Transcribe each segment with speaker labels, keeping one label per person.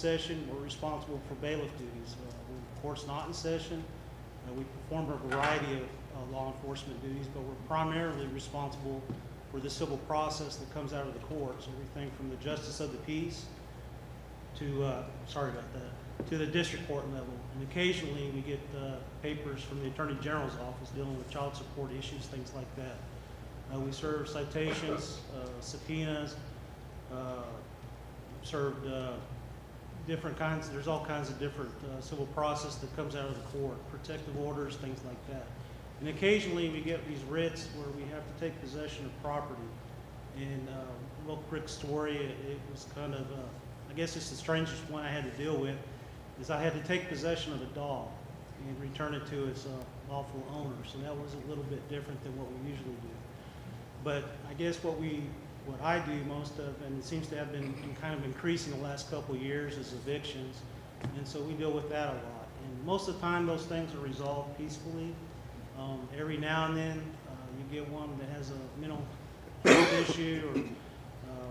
Speaker 1: session, we're responsible for bailiff duties. When the court's not in session, we perform a variety of law enforcement duties, but we're primarily responsible for the civil process that comes out of the courts, everything from the justice of the peace to, to the district court level. And occasionally we get papers from the Attorney General's office dealing with child support issues, things like that. We serve citations, subpoenas, served different kinds, there's all kinds of different civil process that comes out of the court, protective orders, things like that. And occasionally we get these writs where we have to take possession of property. And real quick story, it was kind of, I guess it's the strangest one I had to deal with, is I had to take possession of a dog and return it to its lawful owner. So that was a little bit different than what we usually do. But I guess what I do most of, and it seems to have been kind of increasing the last couple of years, is evictions. And so we deal with that a lot. And most of the time those things are resolved peacefully. Every now and then you get one that has a mental health issue or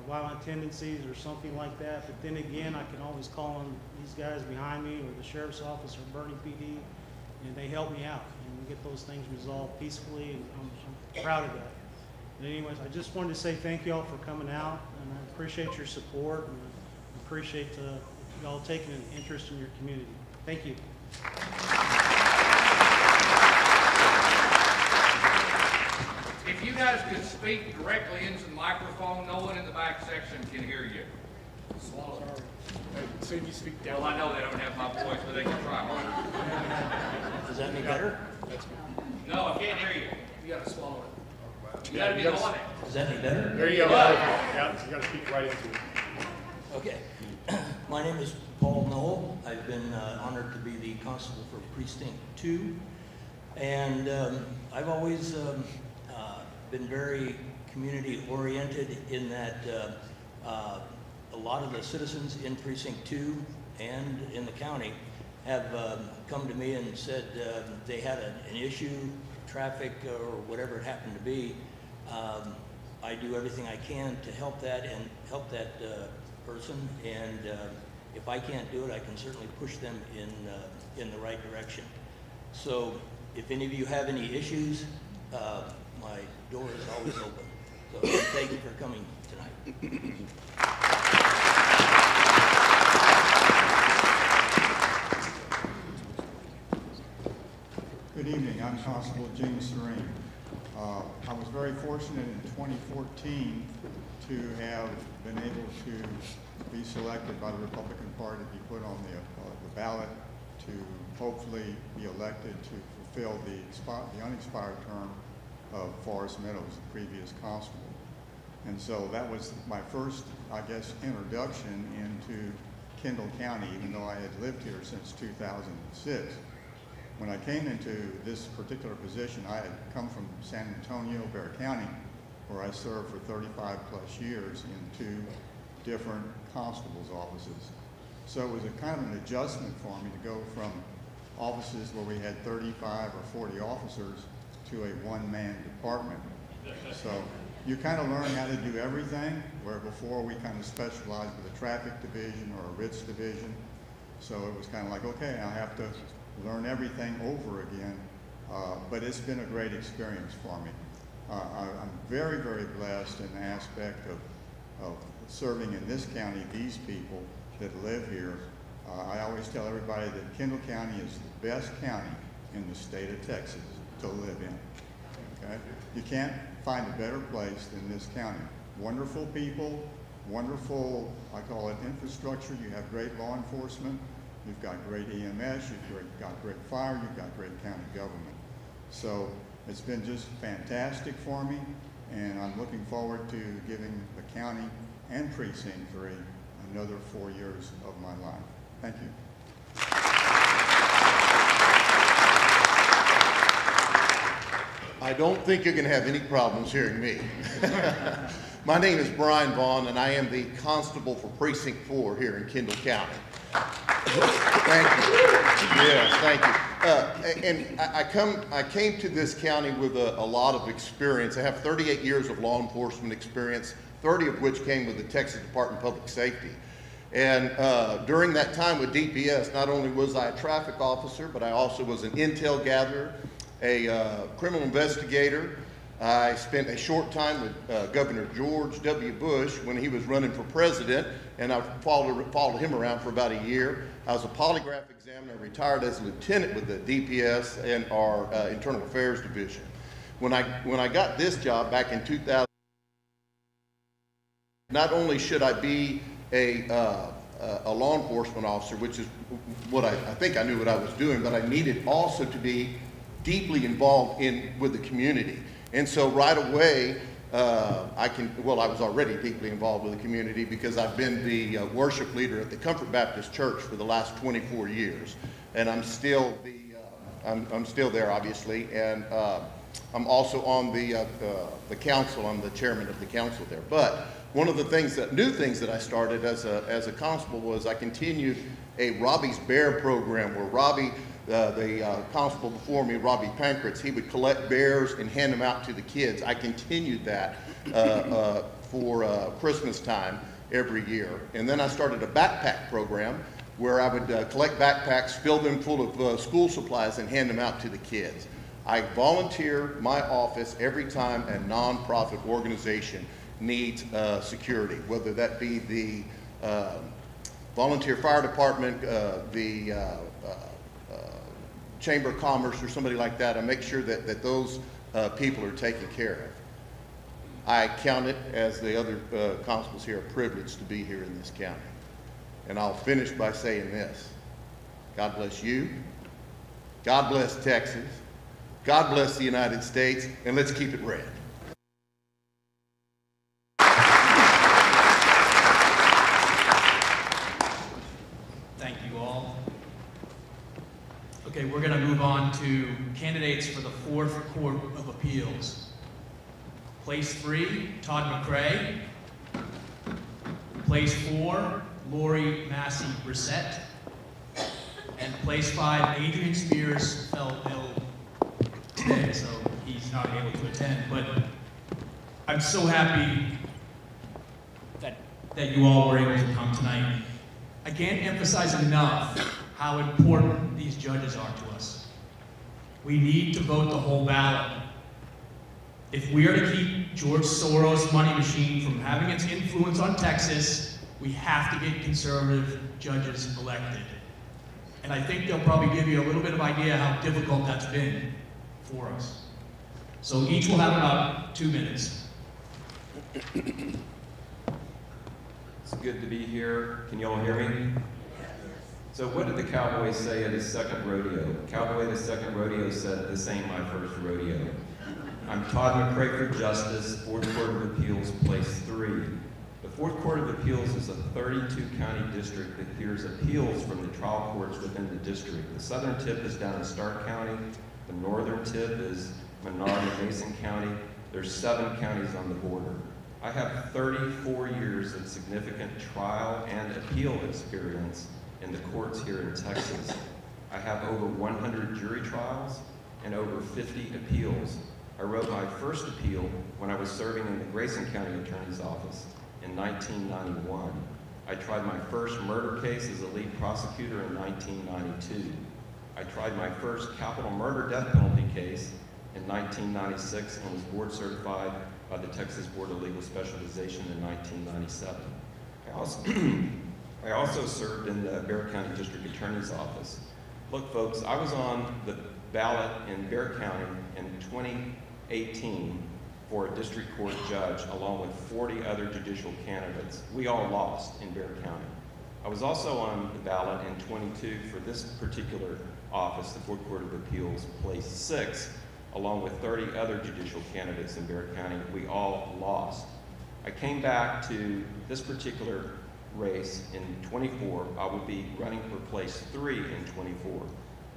Speaker 1: violent tendencies or something like that. But then again, I can always call on these guys behind me or the sheriff's office or Bernie PD, and they help me out and we get those things resolved peacefully, and I'm proud of that. But anyways, I just wanted to say thank you all for coming out, and I appreciate your support, and I appreciate y'all taking an interest in your community. Thank you.
Speaker 2: If you guys could speak directly into the microphone, no one in the back section can hear you.
Speaker 3: Sorry. So you speak down.
Speaker 2: Well, I know they don't have my voice, but they can try.
Speaker 4: Is that any better?
Speaker 2: No, I can't hear you.
Speaker 3: You gotta swallow it.
Speaker 2: You gotta be on it.
Speaker 4: Is that any better?
Speaker 3: There you go. Yeah, you gotta speak right into it.
Speaker 4: Okay. My name is Paul Knoll. I've been honored to be the constable for Precinct 2. And I've always been very community oriented in that a lot of the citizens in Precinct 2 and in the county have come to me and said they had an issue, traffic or whatever it happened to be. I do everything I can to help that and help that person, and if I can't do it, I can certainly push them in the right direction. So if any of you have any issues, my door is always open. So thank you for coming tonight.
Speaker 5: Good evening. I'm Constable James Serene. I was very fortunate in 2014 to have been able to be selected by the Republican Party to be put on the ballot to hopefully be elected to fulfill the unexpired term of Forest Meadows, the previous constable. And so that was my first, I guess, introduction into Kendall County, even though I had lived here since 2006. When I came into this particular position, I had come from San Antonio, Bexar County, where I served for 35 plus years in 2 different constables' offices. So it was a kind of an adjustment for me to go from offices where we had 35 or 40 officers to a one-man department. So you kind of learn how to do everything, where before we kind of specialized with a traffic division or a writs division. So it was kind of like, okay, I have to learn everything over again, but it's been a great experience for me. I'm very, very blessed in the aspect of serving in this county, these people that live here. I always tell everybody that Kendall County is the best county in the state of Texas to live in. Okay? You can't find a better place than this county. Wonderful people, wonderful, I call it infrastructure. You have great law enforcement. You've got great EMS, you've got great fire, you've got great county government. So it's been just fantastic for me, and I'm looking forward to giving the county and Precinct 3 another 4 years of my life. Thank you.
Speaker 6: I don't think you're going to have any problems hearing me. My name is Brian Vaughn, and I am the constable for Precinct 4 here in Kendall County. Thank you. Yes, thank you. And I came to this county with a lot of experience. I have 38 years of law enforcement experience, 30 of which came with the Texas Department of Public Safety. And during that time with DPS, not only was I a traffic officer, but I also was an intel gatherer, a criminal investigator. I spent a short time with Governor George W. Bush when he was running for president, and I followed him around for about a year. I was a polygraph examiner, retired as a lieutenant with the DPS and our Internal Affairs Division. When I got this job back in 2000, not only should I be a law enforcement officer, which is what I think I knew what I was doing, but I needed also to be deeply involved with the community. And so right away, I was already deeply involved with the community because I've been the worship leader at the Comfort Baptist Church for the last 24 years. And I'm still there, obviously, and I'm also on the council. I'm the chairman of the council there. But one of the new things that I started as a constable was I continued a Robbie's Bear program where Robbie, the constable before me, Robbie Pankratz, he would collect bears and hand them out to the kids. I continued that for Christmas time every year. And then I started a backpack program where I would collect backpacks, fill them full of school supplies, and hand them out to the kids. I volunteer my office every time a nonprofit organization needs security, whether that be the volunteer fire department, the Chamber of Commerce, or somebody like that. I make sure that those people are taken care of. I count it, as the other constables here, a privilege to be here in this county. And I'll finish by saying this: God bless you, God bless Texas, God bless the United States, and let's keep it red.
Speaker 7: Thank you all. Okay, we're going to move on to candidates for the 4th Court of Appeals. Place 3, Todd McCray. Place 4, Lori Massey Brissett. And place 5, Adrian Spears fell ill today, so he's not able to attend. But I'm so happy that you all were able to come tonight. I can't emphasize enough how important these judges are to us. We need to vote the whole ballot. If we are to keep George Soros' money machine from having its influence on Texas, we have to get conservative judges elected. And I think they'll probably give you a little bit of idea how difficult that's been for us. So each will have about 2 minutes.
Speaker 8: It's good to be here. Can you all hear me? So what did the cowboy say at his second rodeo? Cowboy at his second rodeo said, "This ain't my first rodeo." I'm Todd McCray for Justice, 4th Court of Appeals, Place 3. The 4th Court of Appeals is a 32-county district that hears appeals from the trial courts within the district. The southern tip is down in Stark County. The northern tip is Menard and Mason County. There's 7 counties on the border. I have 34 years of significant trial and appeal experience in the courts here in Texas. I have over 100 jury trials and over 50 appeals. I wrote my first appeal when I was serving in the Grayson County Attorney's Office in 1991. I tried my first murder case as a lead prosecutor in 1992. I tried my first capital murder death penalty case in 1996 and was board certified by the Texas Board of Legal Specialization in 1997. I also served in the Bexar County District Attorney's Office. Look, folks, I was on the ballot in Bexar County in 2018 for a district court judge, along with 40 other judicial candidates. We all lost in Bexar County. I was also on the ballot in 22 for this particular office, the 4th Court of Appeals, Place 6, along with 30 other judicial candidates in Bexar County. We all lost. I came back to this particular race in 24. I will be running for Place 3 in 24.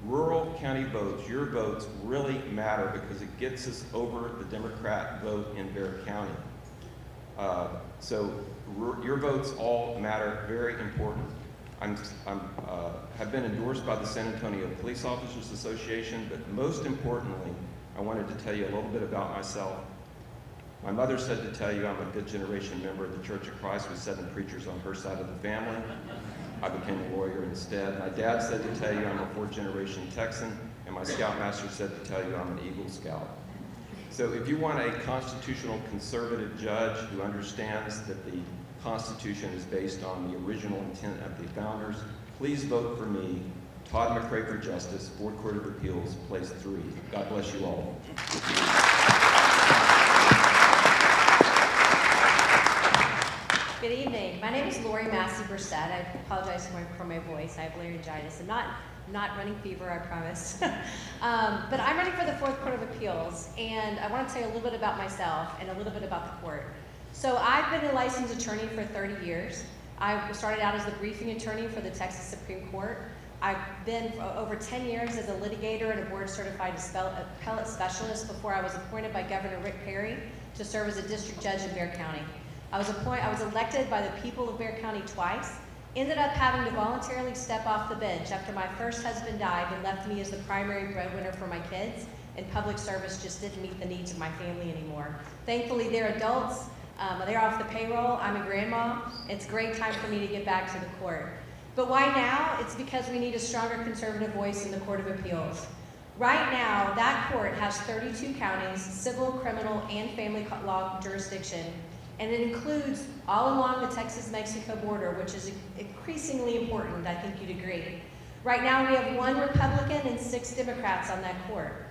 Speaker 8: Rural county votes, your votes really matter because it gets us over the Democrat vote in Bexar County. So your votes all matter, very important. Have been endorsed by the San Antonio Police Officers Association, but most importantly, I wanted to tell you a little bit about myself. My mother said to tell you I'm a fifth generation member of the Church of Christ with 7 preachers on her side of the family. I became a lawyer instead. My dad said to tell you I'm a 4th generation Texan, and my scoutmaster said to tell you I'm an Eagle Scout. So if you want a constitutional conservative judge who understands that the Constitution is based on the original intent of the founders, please vote for me, Todd McCray for Justice, 4th Court of Appeals, Place 3. God bless you all.
Speaker 9: Good evening. My name is Lori Massey-Brissett. I apologize for my voice. I have laryngitis. I'm not running fever, I promise. But I'm running for the 4th Court of Appeals, and I want to tell you a little bit about myself and a little bit about the court. So I've been a licensed attorney for 30 years. I started out as the briefing attorney for the Texas Supreme Court. I've been for over 10 years as a litigator and a board-certified appellate specialist before I was appointed by Governor Rick Perry to serve as a district judge in Bexar County. I was elected by the people of Bexar County twice, ended up having to voluntarily step off the bench after my first husband died and left me as the primary breadwinner for my kids, and public service just didn't meet the needs of my family anymore. Thankfully, they're adults, they're off the payroll, I'm a grandma. It's a great time for me to get back to the court. But why now? It's because we need a stronger conservative voice in the Court of Appeals. Right now, that court has 32 counties, civil, criminal, and family law jurisdiction, and it includes all along the Texas-Mexico border, which is increasingly important, I think you'd agree. Right now, we have 1 Republican and 6 Democrats on that court.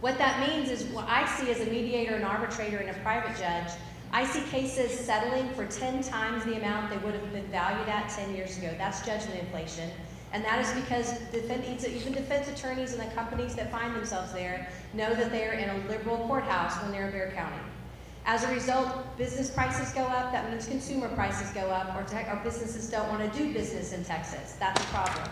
Speaker 9: What that means is what I see as a mediator, an arbitrator, and a private judge, I see cases settling for 10 times the amount they would have been valued at 10 years ago. That's judgment inflation. And that is because even defense attorneys and the companies that find themselves there know that they are in a liberal courthouse when they're in Bexar County. As a result, business prices go up, that means consumer prices go up, or businesses don't want to do business in Texas. That's a problem.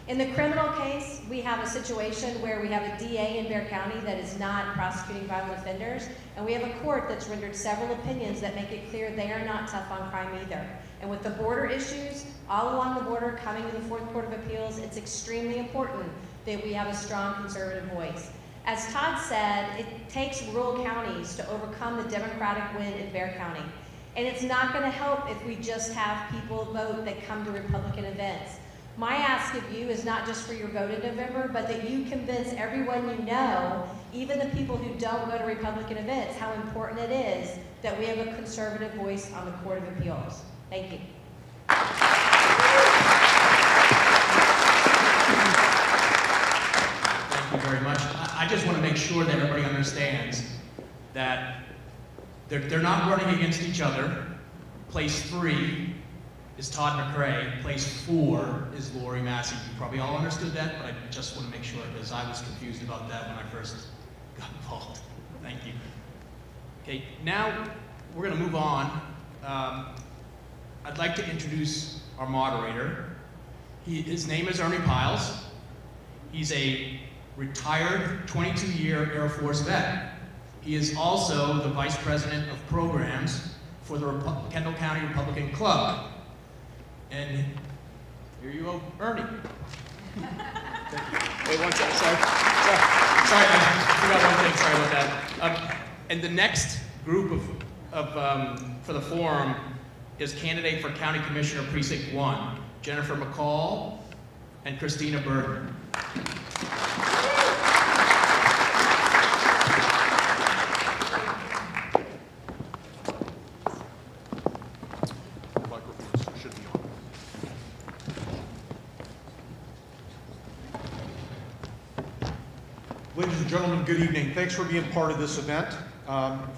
Speaker 9: In the criminal case, we have a situation where we have a DA in Bexar County that is not prosecuting violent offenders, and we have a court that's rendered several opinions that make it clear they are not tough on crime either. And with the border issues all along the border coming to the 4th Court of Appeals, it's extremely important that we have a strong conservative voice. As Todd said, it takes rural counties to overcome the Democratic win in Bexar County. And it's not going to help if we just have people vote that come to Republican events. My ask of you is not just for your vote in November, but that you convince everyone you know, even the people who don't go to Republican events, how important it is that we have a conservative voice on the Court of Appeals. Thank you.
Speaker 7: Thank you very much. I just want to make sure that everybody understands that they're not running against each other. Place 3 is Todd McCray. Place 4 is Lori Massey. You probably all understood that, but I just want to make sure because I was confused about that when I first got involved. Thank you. Okay, now we're going to move on. I'd like to introduce our moderator. His name is Ernie Piles. He's a retired 22-year Air Force vet. He is also the Vice President of Programs for the Kendall County Republican Club. And here you go, Ernie.
Speaker 3: Wait, one second, sorry.
Speaker 7: Sorry, I forgot one thing, sorry about that. And the next group for the forum is candidate for County Commissioner Precinct 1, Jennifer McCall and Christina Berger.
Speaker 3: Microphones should be on. Ladies and gentlemen, good evening. Thanks for being part of this event.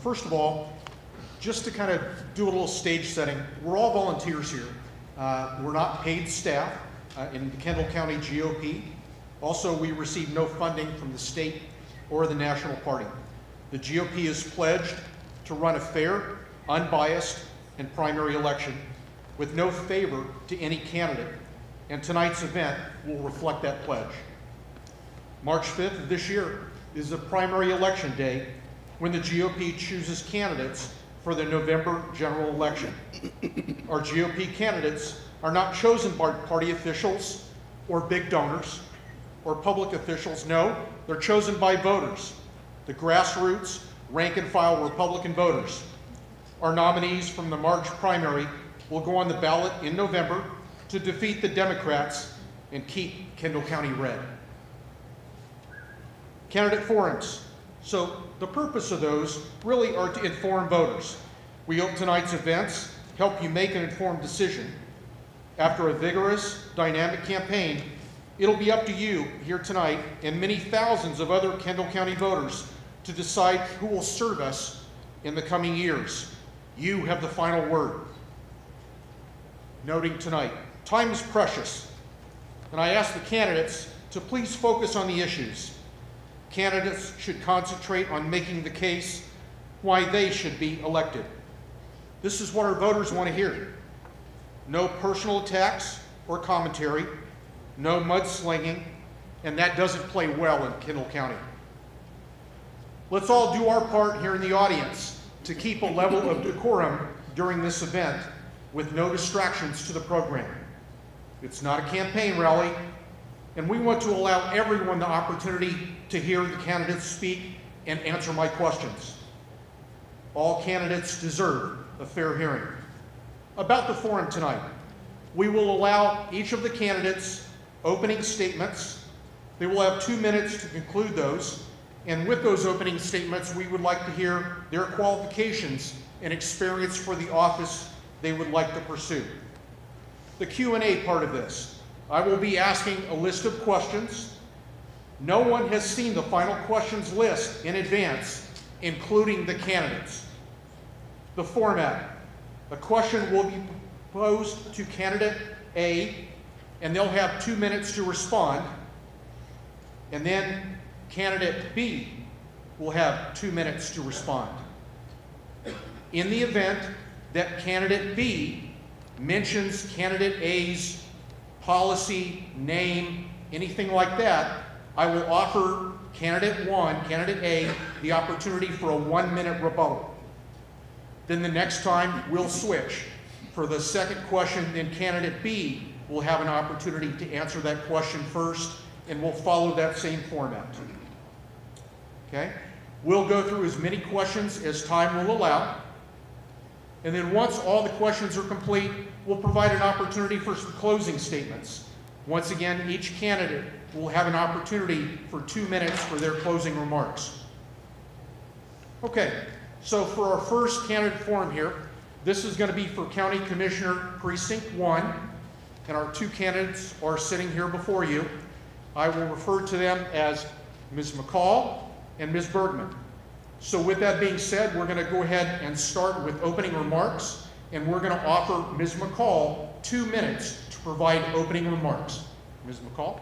Speaker 3: First of all, just to kind of do a little stage setting, we're all volunteers here. We're not paid staff in the Kendall County GOP. Also, we receive no funding from the state or the national party. The GOP is pledged to run a fair, unbiased, and primary election with no favor to any candidate, and tonight's event will reflect that pledge. March 5th of this year is the primary election day when the GOP chooses candidates for the November general election. Our GOP candidates are not chosen by party officials or big donors or public officials. No, they're chosen by voters, the grassroots, rank and file Republican voters. Our nominees from the March primary will go on the ballot in November to defeat the Democrats and keep Kendall County red. Candidate forums. So the purpose of those really are to inform voters. We hope tonight's events help you make an informed decision. After a vigorous, dynamic campaign, it'll be up to you here tonight and many thousands of other Kendall County voters to decide who will serve us in the coming years. You have the final word. Noting tonight, time is precious, and I ask the candidates to please focus on the issues. Candidates should concentrate on making the case why they should be elected. This is what our voters want to hear. No personal attacks or commentary, no mudslinging, and that doesn't play well in Kendall County. Let's all do our part here in the audience to keep a level of decorum during this event with no distractions to the program. It's not a campaign rally, and we want to allow everyone the opportunity to hear the candidates speak and answer my questions. All candidates deserve a fair hearing. About the forum tonight, we will allow each of the candidates opening statements. They will have 2 minutes to conclude those, and with those opening statements, we would like to hear their qualifications and experience for the office they would like to pursue. The Q&A part of this, I will be asking a list of questions. No one has seen the final questions list in advance, including the candidates. The format, a question will be posed to candidate A, and they'll have 2 minutes to respond. And then candidate B will have 2 minutes to respond. In the event that candidate B mentions candidate A's policy, name, anything like that, I will offer candidate A, the opportunity for a 1-minute rebuttal. Then the next time we'll switch. For the second question, then candidate B will have an opportunity to answer that question first, and we'll follow that same format. Okay? We'll go through as many questions as time will allow. And then once all the questions are complete, we'll provide an opportunity for some closing statements. Once again, each candidate will have an opportunity for 2 minutes for their closing remarks. Okay, so for our first candidate forum here, this is going to be for County Commissioner Precinct 1, and our 2 candidates are sitting here before you. I will refer to them as Ms. McCall and Ms. Bergman. So with that being said, we're going to go ahead and start with opening remarks, and we're going to offer Ms. McCall 2 minutes to provide opening remarks. Ms. McCall?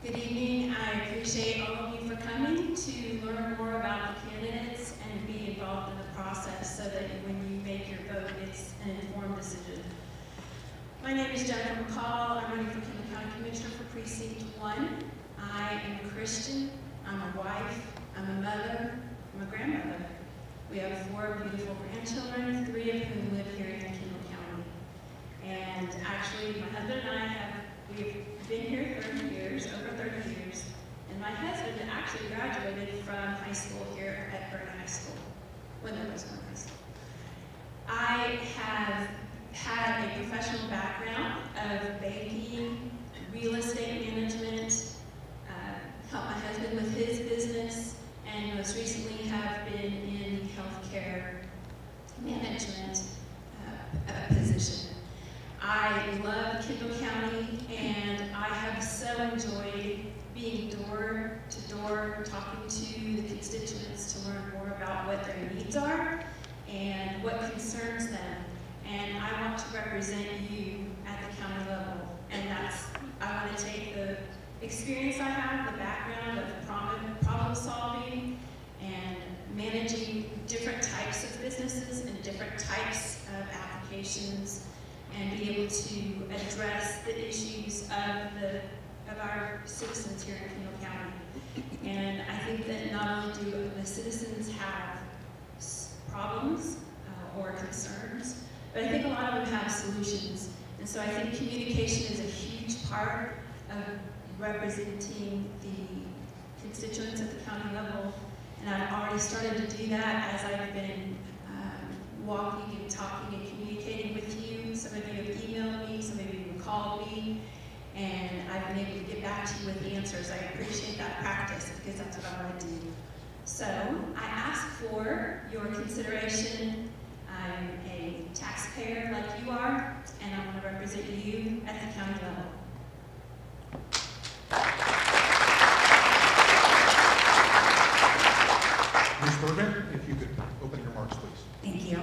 Speaker 10: Good evening. I appreciate all of you for coming to learn more about the candidates and be involved in the process so that when you make your vote, it's an informed decision. My name is Jennifer McCall. I'm running for Kendall County Commissioner for Precinct 1. I am a Christian. I'm a wife. I'm a mother. I'm a grandmother. We have 4 beautiful grandchildren, 3 of whom live here in Kendall County. And actually, my husband and I we've been here 30 years, over 30 years. And my husband actually graduated from high school here at Burton High School, when there was no high school. I have had a professional background of banking, real estate management, helped my husband with his business, and most recently have been in healthcare management position. I love Kendall County, and I have so enjoyed being door to door, talking to the constituents to learn more about what their needs are and what concerns them. And I want to represent you at the county level, and I want to take the experience I have, the background of problem solving and managing different types of businesses and different types of applications, and be able to address the issues of our citizens here in Kendall County. And I think that not only do the citizens have problems or concerns, but I think a lot of them have solutions. And so I think communication is a huge part of representing the constituents at the county level. And I've already started to do that as I've been walking and talking and communicating with you. Some of you have emailed me, some of you have called me, and I've been able to get back to you with answers. I appreciate that practice because that's what I want to do. So I ask for your consideration. I'm a taxpayer like you are, and I want to represent you at the county level.
Speaker 3: Ms. Bergman, if you could open your remarks, please.
Speaker 11: Thank you.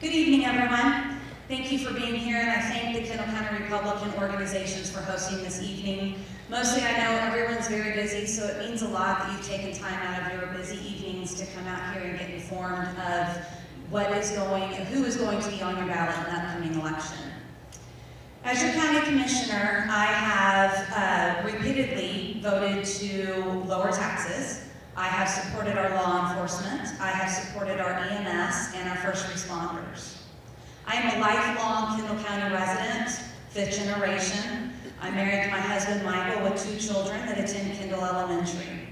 Speaker 11: Good evening, everyone. Thank you for being here, and I thank the Kendall County Republican organizations for hosting this evening. Mostly, I know everyone's very busy, so it means a lot that you've taken time out of your busy evenings to come out here and get informed of what is going, who is going to be on your ballot in the upcoming election. As your county commissioner, I have repeatedly voted to lower taxes. I have supported our law enforcement. I have supported our EMS and our first responders. I am a lifelong Kendall County resident, 5th generation. I'm married to my husband, Michael, with 2 children that attend Kendall Elementary.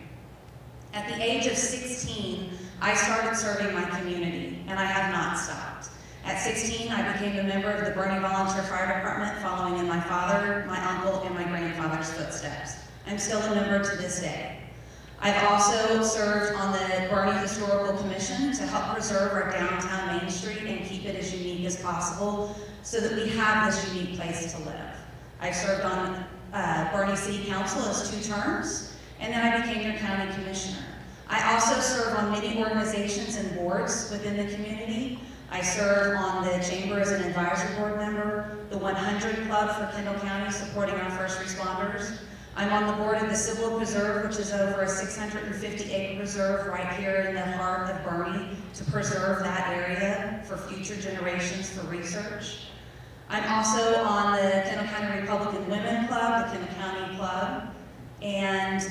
Speaker 11: At the age of 16, I started serving my community, and I have not stopped. At 16, I became a member of the Bernie Volunteer Fire Department, following in my father, my uncle, and my grandfather's footsteps. I'm still a member to this day. I've also served on the Bernie Historical Commission to help preserve our downtown Main Street and keep it as unique as possible so that we have this unique place to live. I've served on Bernie City Council as 2 terms, and then I became your county commissioner. I also serve on many organizations and boards within the community. I serve on the Chamber as an advisory board member, the 100 Club for Kendall County, supporting our first responders. I'm on the board of the Civil Preserve, which is over a 650-acre reserve right here in the heart of Bernie to preserve that area for future generations for research. I'm also on the Kendall County Republican Women Club, the Kendall County Club, and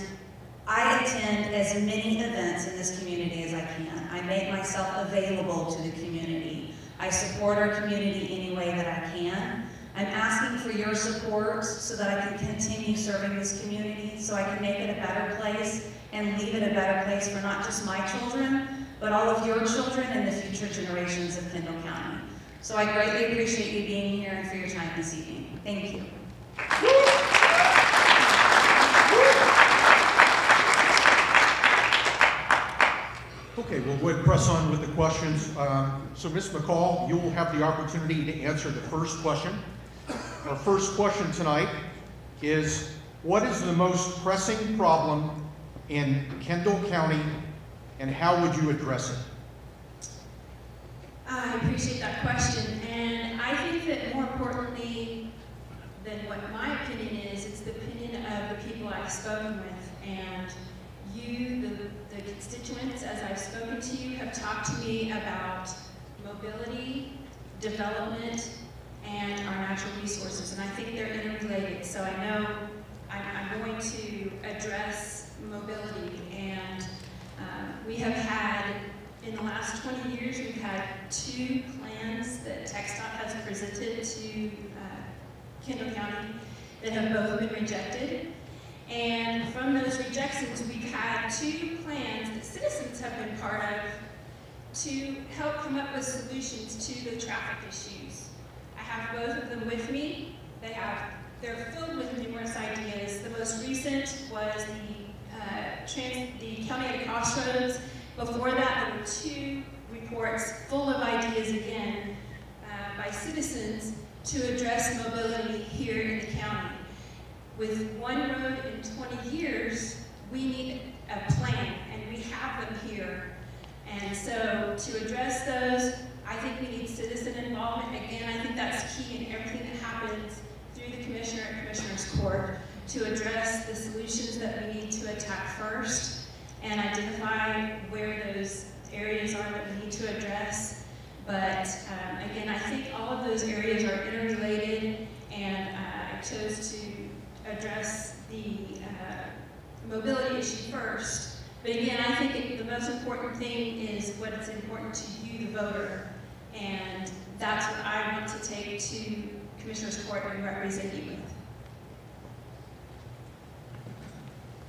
Speaker 11: I attend as many events in this community as I can. I make myself available to the community. I support our community any way that I can. I'm asking for your support so that I can continue serving this community, so I can make it a better place and leave it a better place for not just my children, but all of your children and the future generations of Kendall County. So I greatly appreciate you being here and for your time this evening. Thank you.
Speaker 3: Okay, we'll go ahead and press on with the questions. So Ms. McCall, you will have the opportunity to answer the first question. Our first question tonight is, what is the most pressing problem in Kendall County and how would you address it?
Speaker 10: I appreciate that question, and I think that more importantly than what my opinion is, it's the opinion of the people I've spoken with, and you, the constituents, as I've spoken to you, have talked to me about mobility, development, and our natural resources, and I think they're interrelated. So I know I'm going to address mobility, and we have had, in the last 20 years, we've had 2 plans that TxDOT has presented to Kendall County that have both been rejected. And from those rejections, we've had 2 plans that citizens have been part of to help come up with solutions to the traffic issues. I have both of them with me. They're filled with numerous ideas. The most recent was the County at a Crossroads. Before that, there were 2 reports full of ideas again by citizens to address mobility here in the county. With 1 road in 20 years, we need a plan, and we have them here. And so to address those, I think we need citizen involvement. Again, I think that's key in everything that happens through the commissioner and commissioner's court to address the solutions that we need to attack first and identify where those areas are that we need to address. But again, I think all of those areas are interrelated, and I chose to address the mobility issue first. But again, I think the most important thing is what is important to you, the voter, and that's what I want to take to Commissioner's Court and represent you with.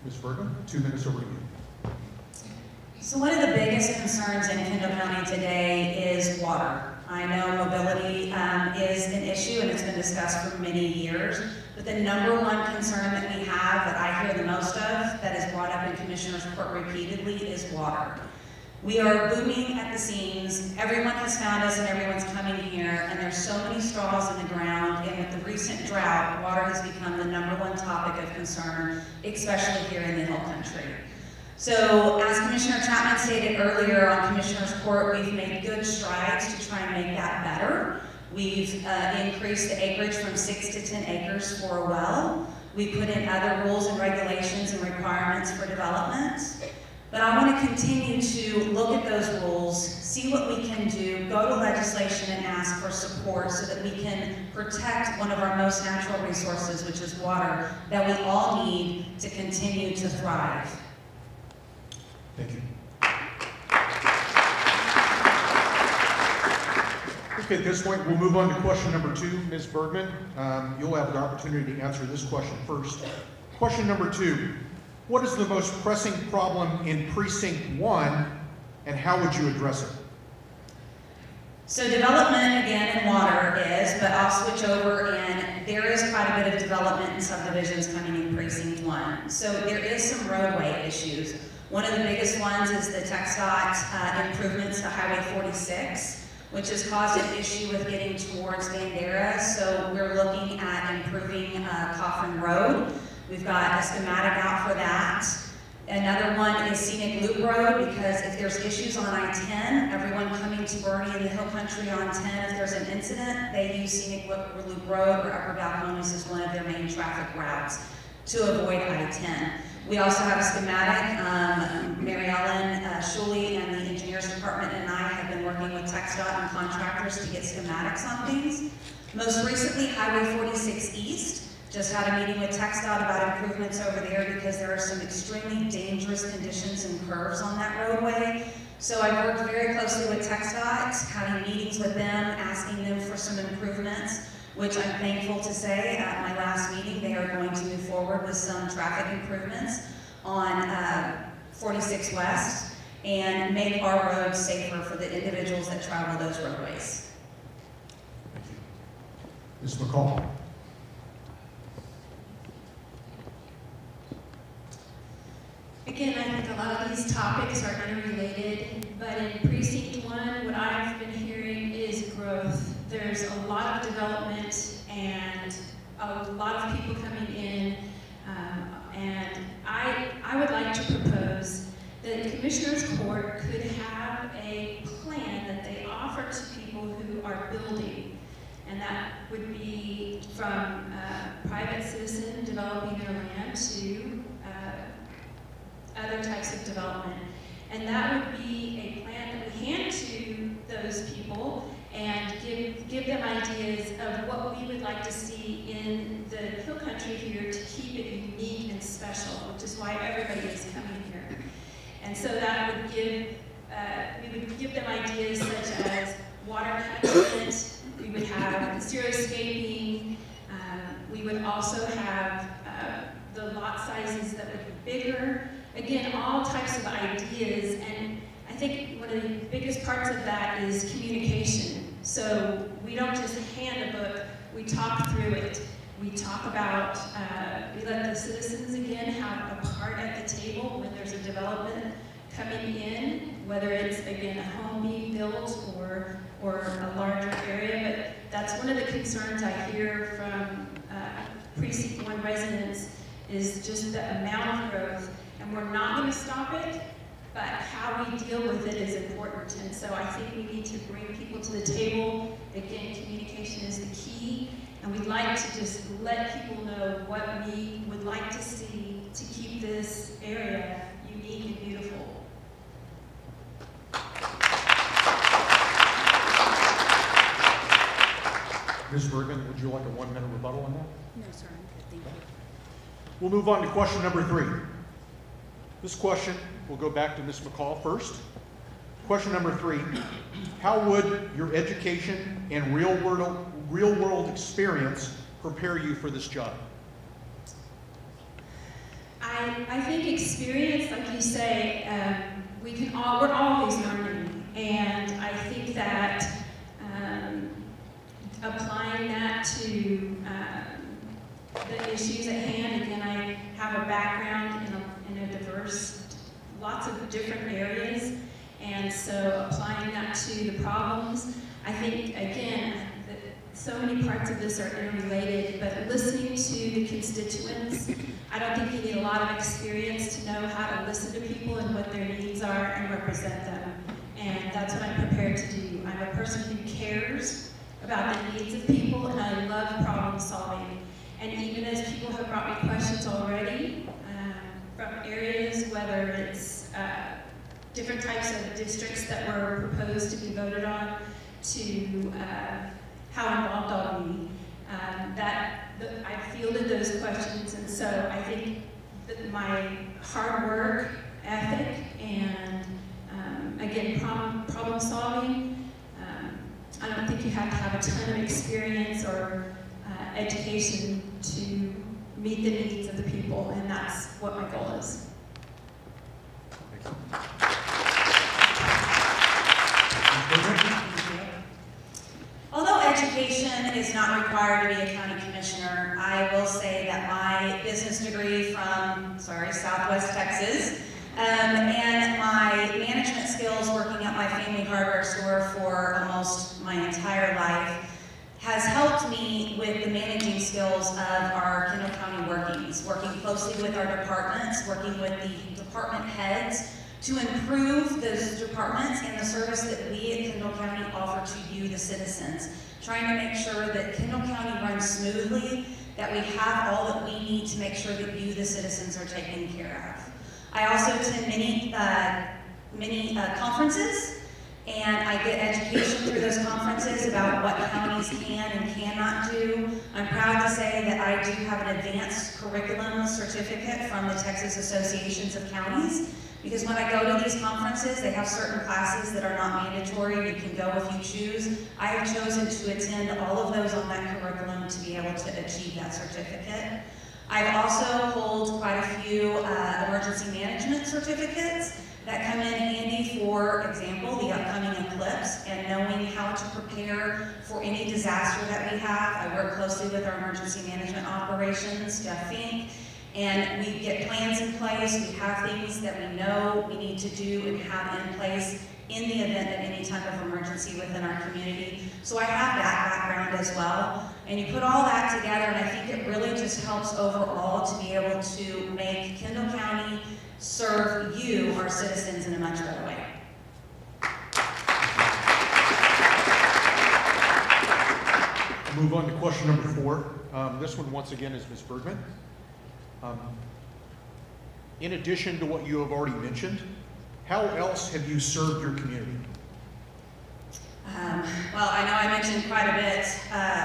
Speaker 3: Ms. Bergman, 2 minutes over to you.
Speaker 11: So one of the biggest concerns in Kendall County today is water. I know mobility is an issue and it's been discussed for many years, but the number one concern that we have that I hear the most of that is brought up in Commissioner's Court repeatedly is water. We are booming at the seams. Everyone has found us and everyone's coming here, and there's so many straws in the ground, and with the recent drought, water has become the number one topic of concern, especially here in the Hill Country. So, as Commissioner Chapman stated earlier on Commissioner's Court, we've made good strides to try and make that better. We've increased the acreage from 6 to 10 acres for a well. We put in other rules and regulations and requirements for development. But I want to continue to look at those rules, see what we can do, go to legislation and ask for support so that we can protect one of our most natural resources, which is water, that we all need to continue to thrive.
Speaker 3: Thank you. Okay, at this point, we'll move on to question number 2. Ms. Bergman, you'll have the opportunity to answer this question first. Question number 2. What is the most pressing problem in Precinct 1, and how would you address it?
Speaker 11: So development, again, in water is, but I'll switch over, and there is quite a bit of development and subdivisions coming in Precinct 1. So there is some roadway issues. One of the biggest ones is the TxDOT improvements to Highway 46, which has caused an issue with getting towards Bandera. So we're looking at improving Coffin Road. We've got a schematic out for that. Another one is Scenic Loop Road, because if there's issues on I-10, everyone coming to Bernie in the Hill Country on 10, if there's an incident, they use Scenic Loop Road or Upper Balcones as one of their main traffic routes to avoid I-10. We also have a schematic. Mary Ellen Schuley and the Engineers Department and I have been working with TxDOT and contractors to get schematics on things. Most recently, Highway 46 East. Just had a meeting with TxDOT about improvements over there because there are some extremely dangerous conditions and curves on that roadway. So I worked very closely with TxDOT, having meetings with them, asking them for some improvements, which I'm thankful to say at my last meeting they are going to move forward with some traffic improvements on 46 West and make our roads safer for the individuals that travel those roadways.
Speaker 3: Thank you. Ms. McCall.
Speaker 10: Again, I think a lot of these topics are interrelated, but in Precinct 1, what I've been hearing is growth. There's a lot of development and a lot of people coming in, and I would like to propose that the Commissioner's Court could have a plan that they offer to people who are building, and that would be from private citizen developing their land to other types of development. And that would be a plan that we hand to those people and give them ideas of what we would like to see in the Hill Country here to keep it unique and special, which is why everybody is coming here. And so that would give, we would give them ideas such as water catchment, we would have xeriscaping, we would also have the lot sizes that would be bigger. Again, all types of ideas, and I think one of the biggest parts of that is communication. So we don't just hand a book, we talk through it. We talk about, we let the citizens again have a part at the table when there's a development coming in, whether it's again a home being built or a larger area, but that's one of the concerns I hear from Precinct 1 residents is just the amount of growth. And we're not going to stop it, but how we deal with it is important. And so I think we need to bring people to the table. Again, communication is the key. And we'd like to just let people know what we would like to see to keep this area unique and beautiful.
Speaker 3: Ms. Bergman, would you like a 1-minute rebuttal on that?
Speaker 11: No, sir, I'm good, thank you.
Speaker 3: We'll move on to question number 3. This question will go back to Ms. McCall first. Question number 3, how would your education and real-world experience prepare you for this job?
Speaker 10: I I think experience, like you say, we're always learning. And I think that applying that to the issues at hand, again, I have a background in a diverse, lots of different areas. And so applying that to the problems, I think, again, that so many parts of this are interrelated, but listening to the constituents, I don't think you need a lot of experience to know how to listen to people and what their needs are and represent them. And that's what I'm prepared to do. I'm a person who cares about the needs of people, and I love problem solving. And even as people have brought me questions already from areas, whether it's different types of districts that were proposed to be voted on, to how involved are we, I fielded those questions, and so I think that my hard work ethic and again, problem solving, I don't think you have to have a ton of experience or education to meet the needs of the people, and that's what my goal is.
Speaker 11: Although education is not required to be a county commissioner, I will say that my business degree from, Southwest Texas, and my management skills working at my family hardware store for almost my entire life has helped me with the managing skills of our Kendall County workings, working closely with our departments, working with the department heads to improve those departments and the service that we at Kendall County offer to you, the citizens, trying to make sure that Kendall County runs smoothly, that we have all that we need to make sure that you, the citizens, are taken care of. I also attend many conferences, and I get education through those conferences about what counties can and cannot do. I'm proud to say that I do have an advanced curriculum certificate from the Texas Associations of Counties, because when I go to these conferences, they have certain classes that are not mandatory. You can go if you choose. I have chosen to attend all of those on that curriculum to be able to achieve that certificate. I also hold quite a few emergency management certificates that come in handy, for example, the upcoming eclipse and knowing how to prepare for any disaster that we have. I work closely with our emergency management operations, Jeff Fink, and we get plans in place. We have things that we know we need to do and have in place in the event of any type of emergency within our community. So I have that background as well. And you put all that together, and I think it really just helps overall to be able to make Kendall County serve you, our citizens, in a much better way.
Speaker 3: Move on to question number 4. This one, once again, is Ms. Bergman. In addition to what you have already mentioned, how else have you served your community?
Speaker 11: Well, I know I mentioned quite a bit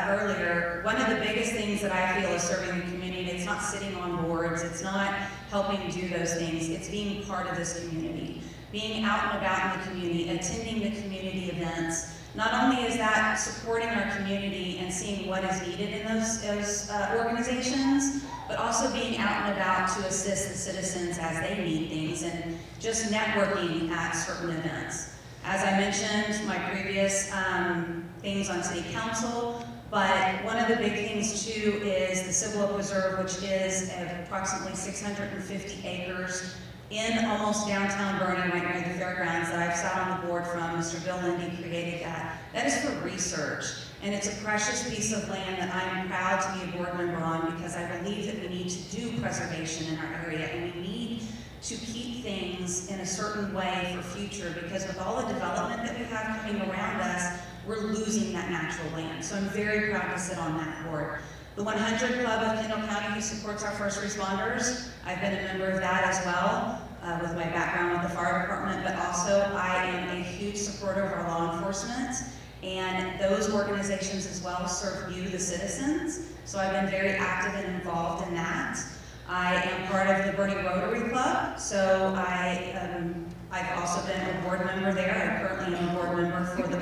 Speaker 11: earlier. One of the biggest things that I feel is serving the community. It's not sitting on boards. It's not helping do those things. It's being part of this community, being out and about in the community, attending the community events. Not only is that supporting our community and seeing what is needed in those organizations, but also being out and about to assist the citizens as they need things and just networking at certain events. As I mentioned, my previous things on city council, but one of the big things too is the Cibolo Preserve, which is approximately 650 acres in almost downtown Bernie, right near the fairgrounds, that I've sat on the board from. Mr. Bill Lindy created that. That is for research, and it's a precious piece of land that I'm proud to be a board member on, because I believe that we need to do preservation in our area, and we need to keep things in a certain way for future, because with all the development that we have coming around us, we're losing that natural land. So I'm very proud to sit on that board. The 100 Club of Kendall County, who supports our first responders, I've been a member of that as well, with my background with the fire department, but also I am a huge supporter of our law enforcement, and those organizations as well serve you, the citizens. So I've been very active and involved in that. I am part of the Bernie Rotary Club, so I've also been a board member there. I currently am a board member for the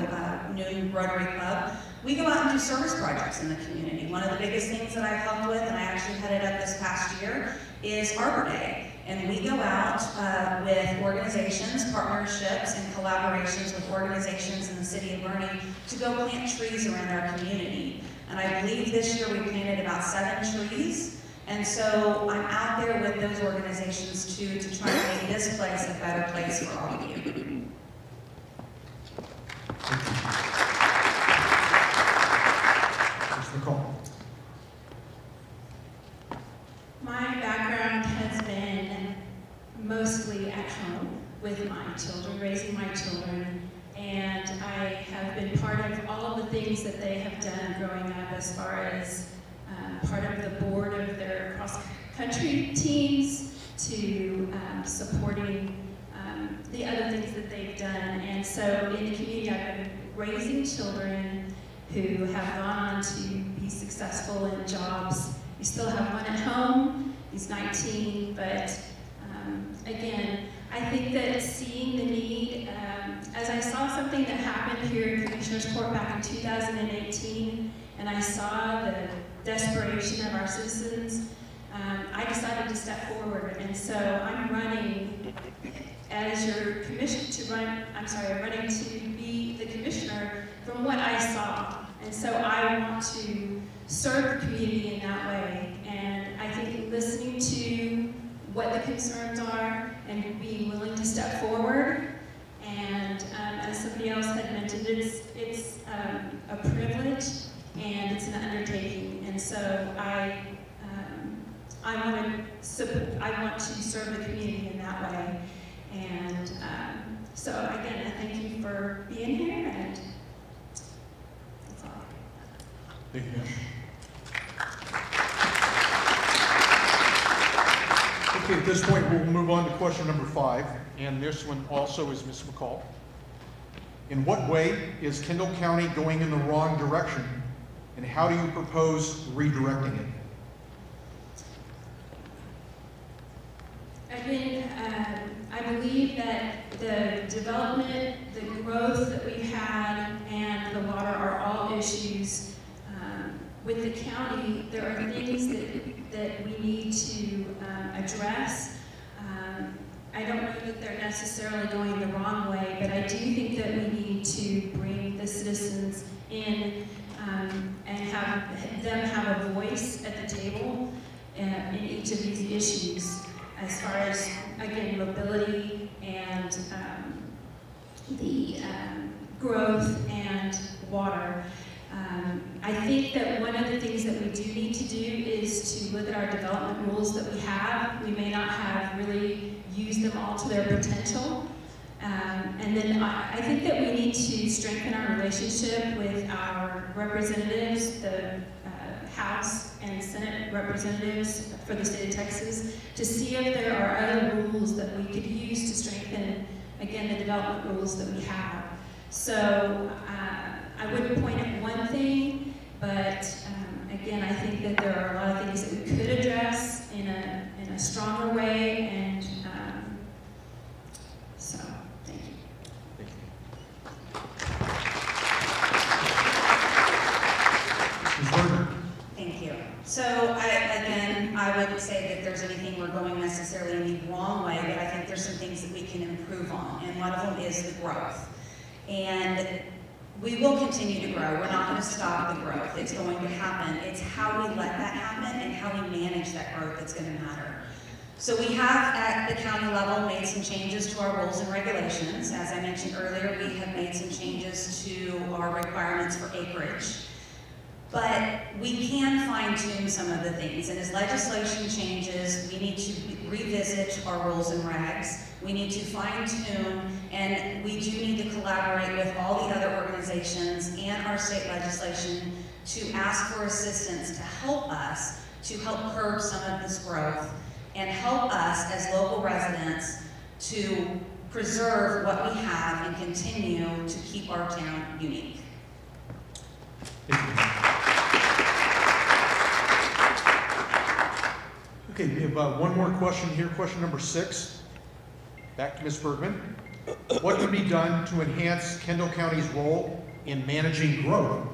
Speaker 11: new Rotary Club. We go out and do service projects in the community. community. One of the biggest things that I've helped with, and I actually headed up this past year, is Arbor Day. And we go out with organizations, partnerships, and collaborations with organizations in the city of Boerne to go plant trees around our community. And I believe this year we planted about 7 trees. And so I'm out there with those organizations too to try to make this place a better place for all of you.
Speaker 10: My background has been mostly at home with my children, raising my children, and I have been part of all of the things that they have done growing up as far as part of the board of their cross-country teams to supporting the other things that they've done. And so in the community, I've been raising children who have gone on to be successful in jobs. We still have one at home, he's 19, but again, I think that seeing the need, as I saw something that happened here in Commissioner's Court back in 2018, and I saw the desperation of our citizens, I decided to step forward, and so I'm running as your I'm running to be the commissioner from what I saw. And so I want to serve the community in that way. And I think listening to what the concerns are and being willing to step forward. And as somebody else had mentioned, it's a privilege and it's an undertaking. And so I want to serve the community in that way. And so again, I thank you for being here, and that's all.
Speaker 3: Thank you. Okay, at this point, we'll move on to question number 5, and this one also is Ms. McCall. In what way is Kendall County going in the wrong direction, and how do you propose redirecting it?
Speaker 10: Again, I believe that the development, the growth that we've had, and the water are all issues. With the county, there are things that we need to address. I don't know that they're necessarily going the wrong way, but I do think that we need to bring the citizens in and have them have a voice at the table in each of these issues, as far as, again, mobility and the growth and water. I think that one of the things that we do need to do is to look at our development rules that we have. We may not have really used them all to their potential. And then I think that we need to strengthen our relationship with our representatives, the House and Senate representatives for the state of Texas, to see if there are other rules that we could use to strengthen, again, the development rules that we have. So I wouldn't point at one thing, but again, I think that there are a lot of things that we could address in a stronger way, and so, thank you.
Speaker 3: Thank you. Ms. Berger.
Speaker 11: Thank you. So I wouldn't say that there's anything we're going necessarily in the wrong way, but I think there's some things that we can improve on, and one of them is the growth. And we will continue to grow. We're not going to stop the growth. It's going to happen. It's how we let that happen and how we manage that growth that's going to matter. So we have, at the county level, made some changes to our rules and regulations. As I mentioned earlier, we have made some changes to our requirements for acreage. But we can fine-tune some of the things, and as legislation changes, we need to revisit our rules and regs. We need to fine-tune, and we do need to collaborate with all the other organizations and our state legislation to ask for assistance to help us to help curb some of this growth and help us as local residents to preserve what we have and continue to keep our town unique.
Speaker 3: Thank you. Okay, we have one more question here, question number 6. Back to Ms. Bergman. What can be done to enhance Kendall County's role in managing growth?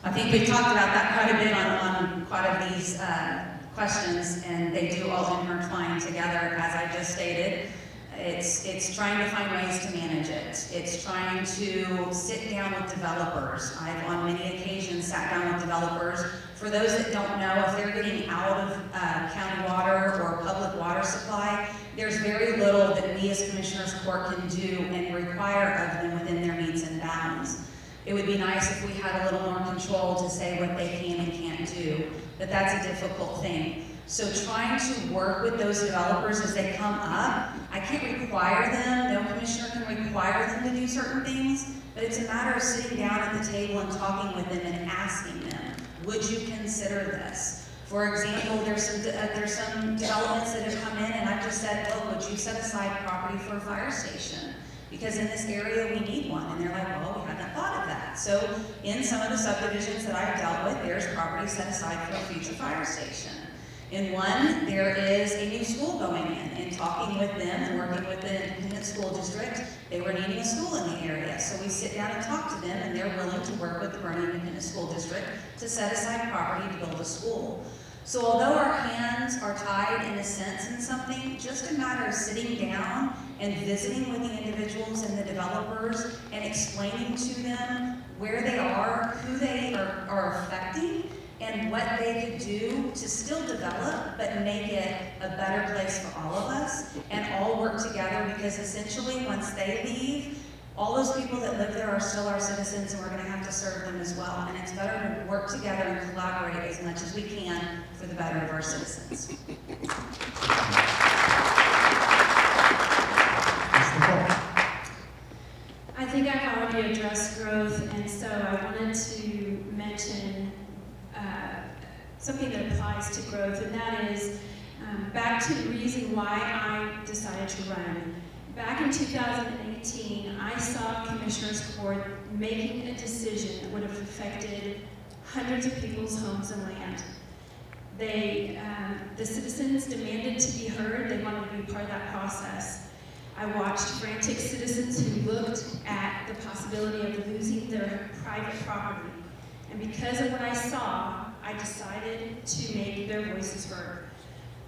Speaker 11: I think we've talked about that quite a bit on quite of these questions, and they do all intertwine together, as I just stated. It's trying to find ways to manage it. It's trying to sit down with developers. I've on many occasions sat down with developers. For those that don't know, if they're getting out of county water or public water supply, there's very little that we as Commissioners Court can do and require of them within their means and bounds. It would be nice if we had a little more control to say what they can and can't do, but that's a difficult thing. So trying to work with those developers as they come up, I can't require them, no commissioner can require them to do certain things, but it's a matter of sitting down at the table and talking with them and asking them, would you consider this? For example, there's some developments that have come in and I've just said, well, would you set aside property for a fire station? Because in this area we need one. And they're like, well, we hadn't thought of that. So in some of the subdivisions that I've dealt with, there's property set aside for a future fire station. In one, there is a new school going in, and talking with them and working with the independent school district, they were needing a school in the area. So we sit down and talk to them, and they're willing to work with the Bernie Independent School District to set aside property to build a school. So although our hands are tied in a sense in something, just a matter of sitting down and visiting with the individuals and the developers and explaining to them where they are, who they are affecting, and what they could do to still develop, but make it a better place for all of us, and all work together, because essentially once they leave, all those people that live there are still our citizens, and we're gonna have to serve them as well. And it's better to work together and collaborate as much as we can for the better of our citizens.
Speaker 10: I think I've already addressed growth, and so I wanted to mention something that applies to growth, and that is back to the reason why I decided to run. Back in 2018, I saw Commissioners Court making a decision that would have affected hundreds of people's homes and land. The citizens demanded to be heard. They wanted to be part of that process. I watched frantic citizens who looked at the possibility of losing their private property. And because of what I saw, I decided to make their voices heard.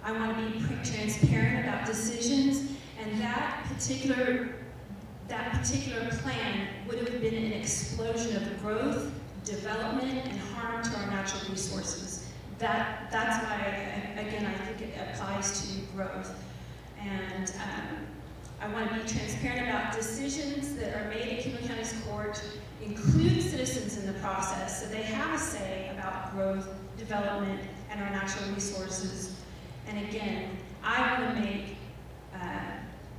Speaker 10: I want to be transparent about decisions, and that particular plan would have been an explosion of growth, development, and harm to our natural resources. That's why, again, I think it applies to growth. And I want to be transparent about decisions that are made in Kendall County's court, include citizens in the process, so they have a say about growth, development, and our natural resources. And again, I want to make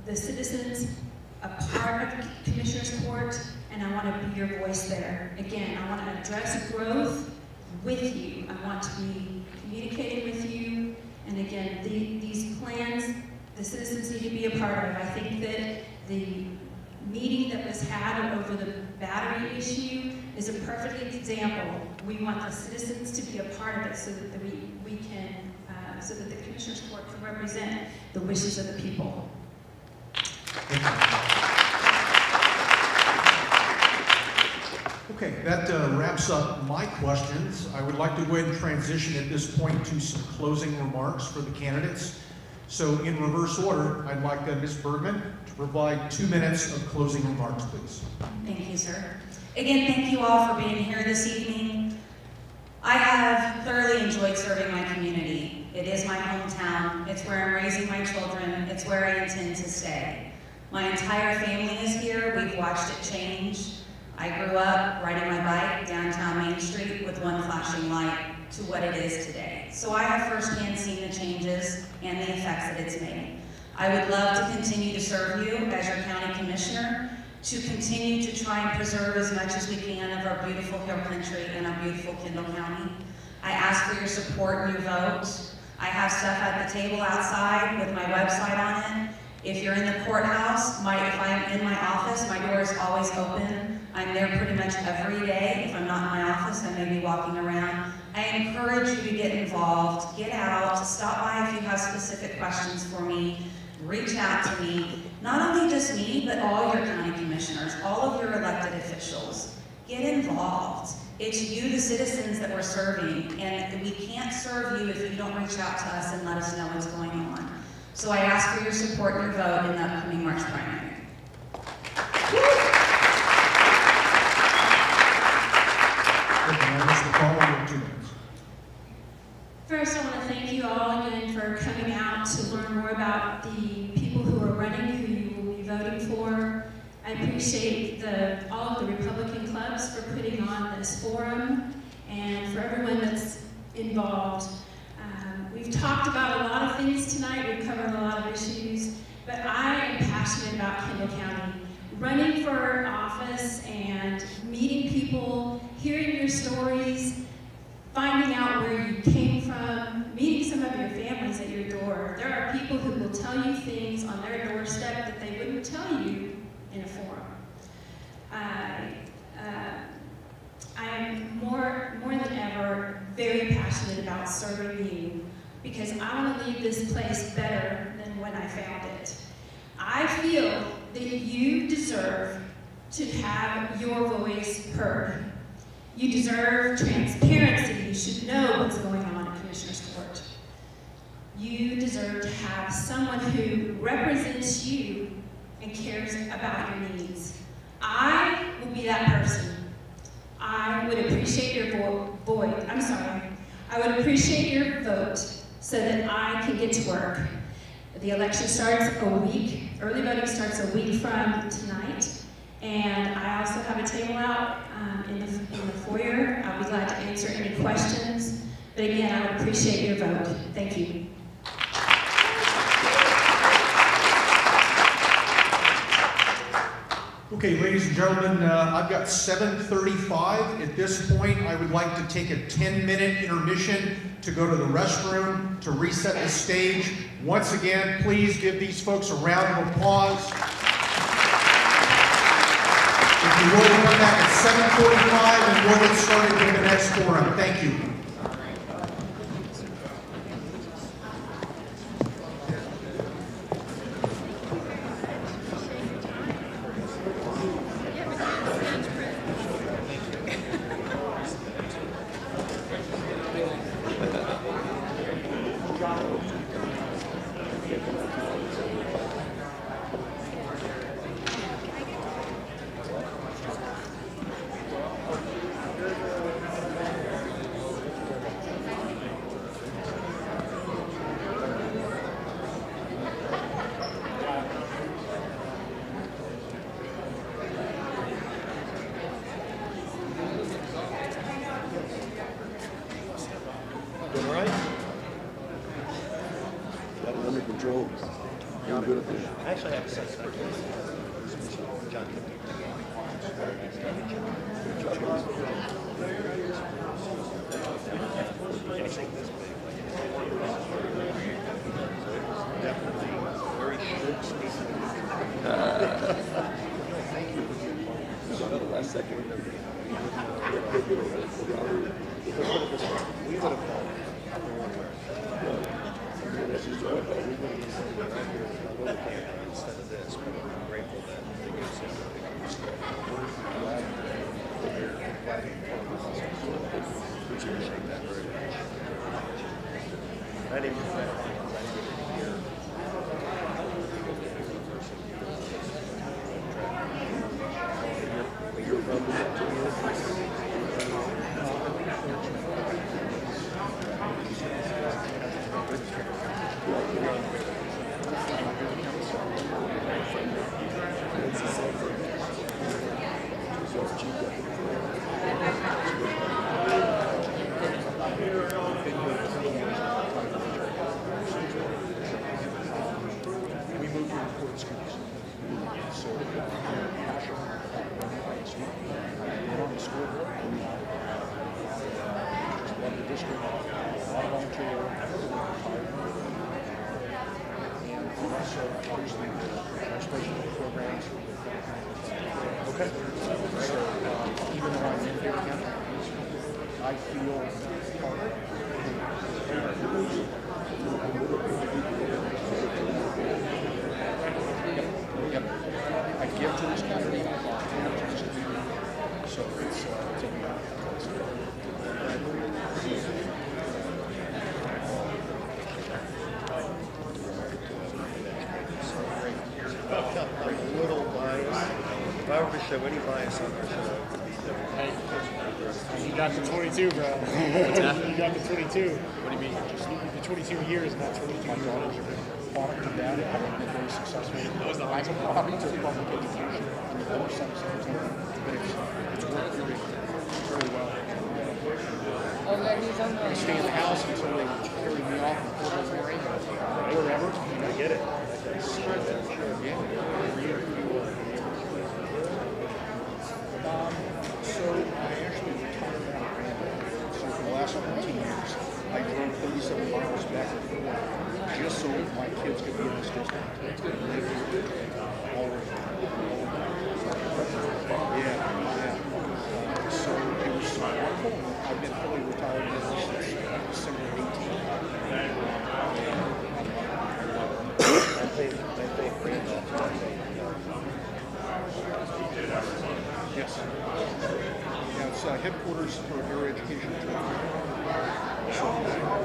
Speaker 10: the citizens a part of the Commissioners Court, and I want to be your voice there. Again, I want to address growth with you. I want to be communicating with you. And again, these plans, the citizens need to be a part of. I think that the meeting that was had over the battery issue is a perfect example. We want the citizens to be a part of it so that we can, so that the Commissioners Court can represent the wishes of the people.
Speaker 3: Okay, that wraps up my questions. I would like to go ahead and transition at this point to some closing remarks for the candidates. So in reverse order, I'd like Ms. Bergman to provide 2 minutes of closing remarks, please.
Speaker 11: Thank you, sir. Again, thank you all for being here this evening. I have thoroughly enjoyed serving my community. It is my hometown. It's where I'm raising my children. It's where I intend to stay. My entire family is here. We've watched it change. I grew up riding my bike downtown Main Street with one flashing light to what it is today. So I have firsthand seen the changes and the effects that it's made. I would love to continue to serve you as your county commissioner, to continue to try and preserve as much as we can of our beautiful hill country and our beautiful Kendall County. I ask for your support and your vote. I have stuff at the table outside with my website on it. If you're in the courthouse, if I'm in my office, my door is always open. I'm there pretty much every day. If I'm not in my office, I may be walking around. I encourage you to get involved, get out, stop by if you have specific questions for me, reach out to me. Not only just me, but all your county commissioners, all of your elected officials. Get involved. It's you, the citizens, that we're serving, and we can't serve you if you don't reach out to us and let us know what's going on. So I ask for your support and your vote in the upcoming March primary.
Speaker 10: First, I want to thank you all again for coming out to learn more about the people who are running, who you will be voting for. I appreciate all of the Republican clubs for putting on this forum and for everyone that's involved. We've talked about a lot of things tonight. We've covered a lot of issues, but I am passionate about Kendall County. Running for office and meeting people, hearing your stories, finding out where you came from, meeting some of your families at your door. There are people who will tell you things on their doorstep that they wouldn't tell you in a forum. I am more than ever very passionate about serving you because I want to leave this place better than when I found it. I feel that you deserve to have your voice heard. You deserve transparency. You should know what's going on at Commissioner's Court. You deserve to have someone who represents you and cares about your needs. I will be that person. I would appreciate your I would appreciate your vote so that I can get to work. The election starts early voting starts a week from tonight, and I also have a table out in the foyer. I'll be glad to answer any questions, but again, I would appreciate your vote. Thank you.
Speaker 3: Okay, ladies and gentlemen, I've got 7:35. At this point, I would like to take a 10-minute intermission to go to the restroom, to reset the stage. Once again, please give these folks a round of applause. If you will, come back at 7:45 and we'll get started with the next forum. Thank you. I give to this community, so it's
Speaker 12: show any bias on our show.
Speaker 13: Hey, you got the 22, bro. You got the 22. What do you mean? Just the 22 years, not 22 years old. Product of that, I think been very successful. As a product of public education, in the other sectors, but it's worked very well. I stay in the house until they carry me off in Portland, Oregon, or wherever. I get it. Yeah, every year. So I actually retired out of Randall. So for the last 14 years, I drove 37 miles back and forth just so my kids could be in this district. And live here already. Yeah. So it was wonderful. I've been fully retired now since December 18th.
Speaker 12: They think Randolph.
Speaker 3: Yes. Yeah, it's headquarters for higher education training. So I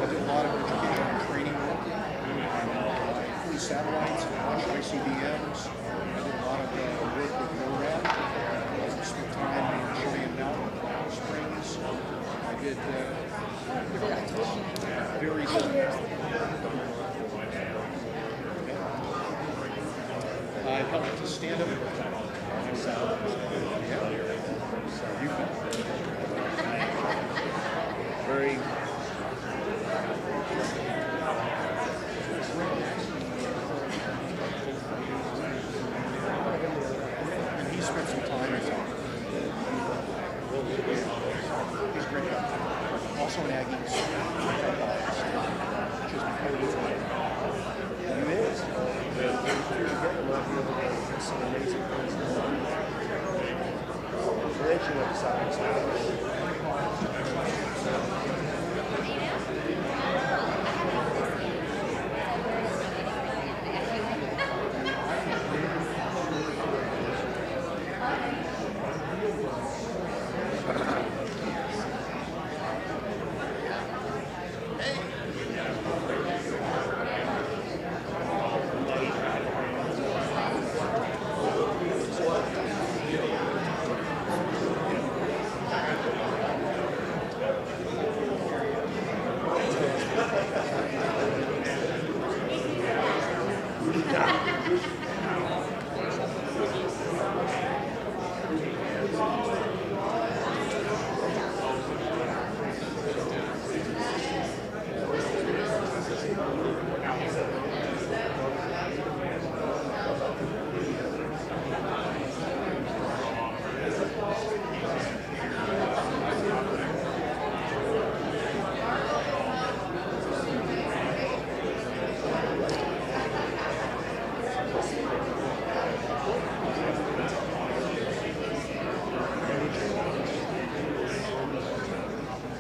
Speaker 3: did a lot of education and training work. I flew satellites and launched ICBMs. I did a lot of work with NORAD. I spent time in Cheyenne Mountain, Palm Springs. I did very good. I helped to stand up.
Speaker 12: Very.
Speaker 3: And he spent some time with him. He's a great guy. Also an Aggie.
Speaker 12: It is. Some amazing things. Glad you went to science.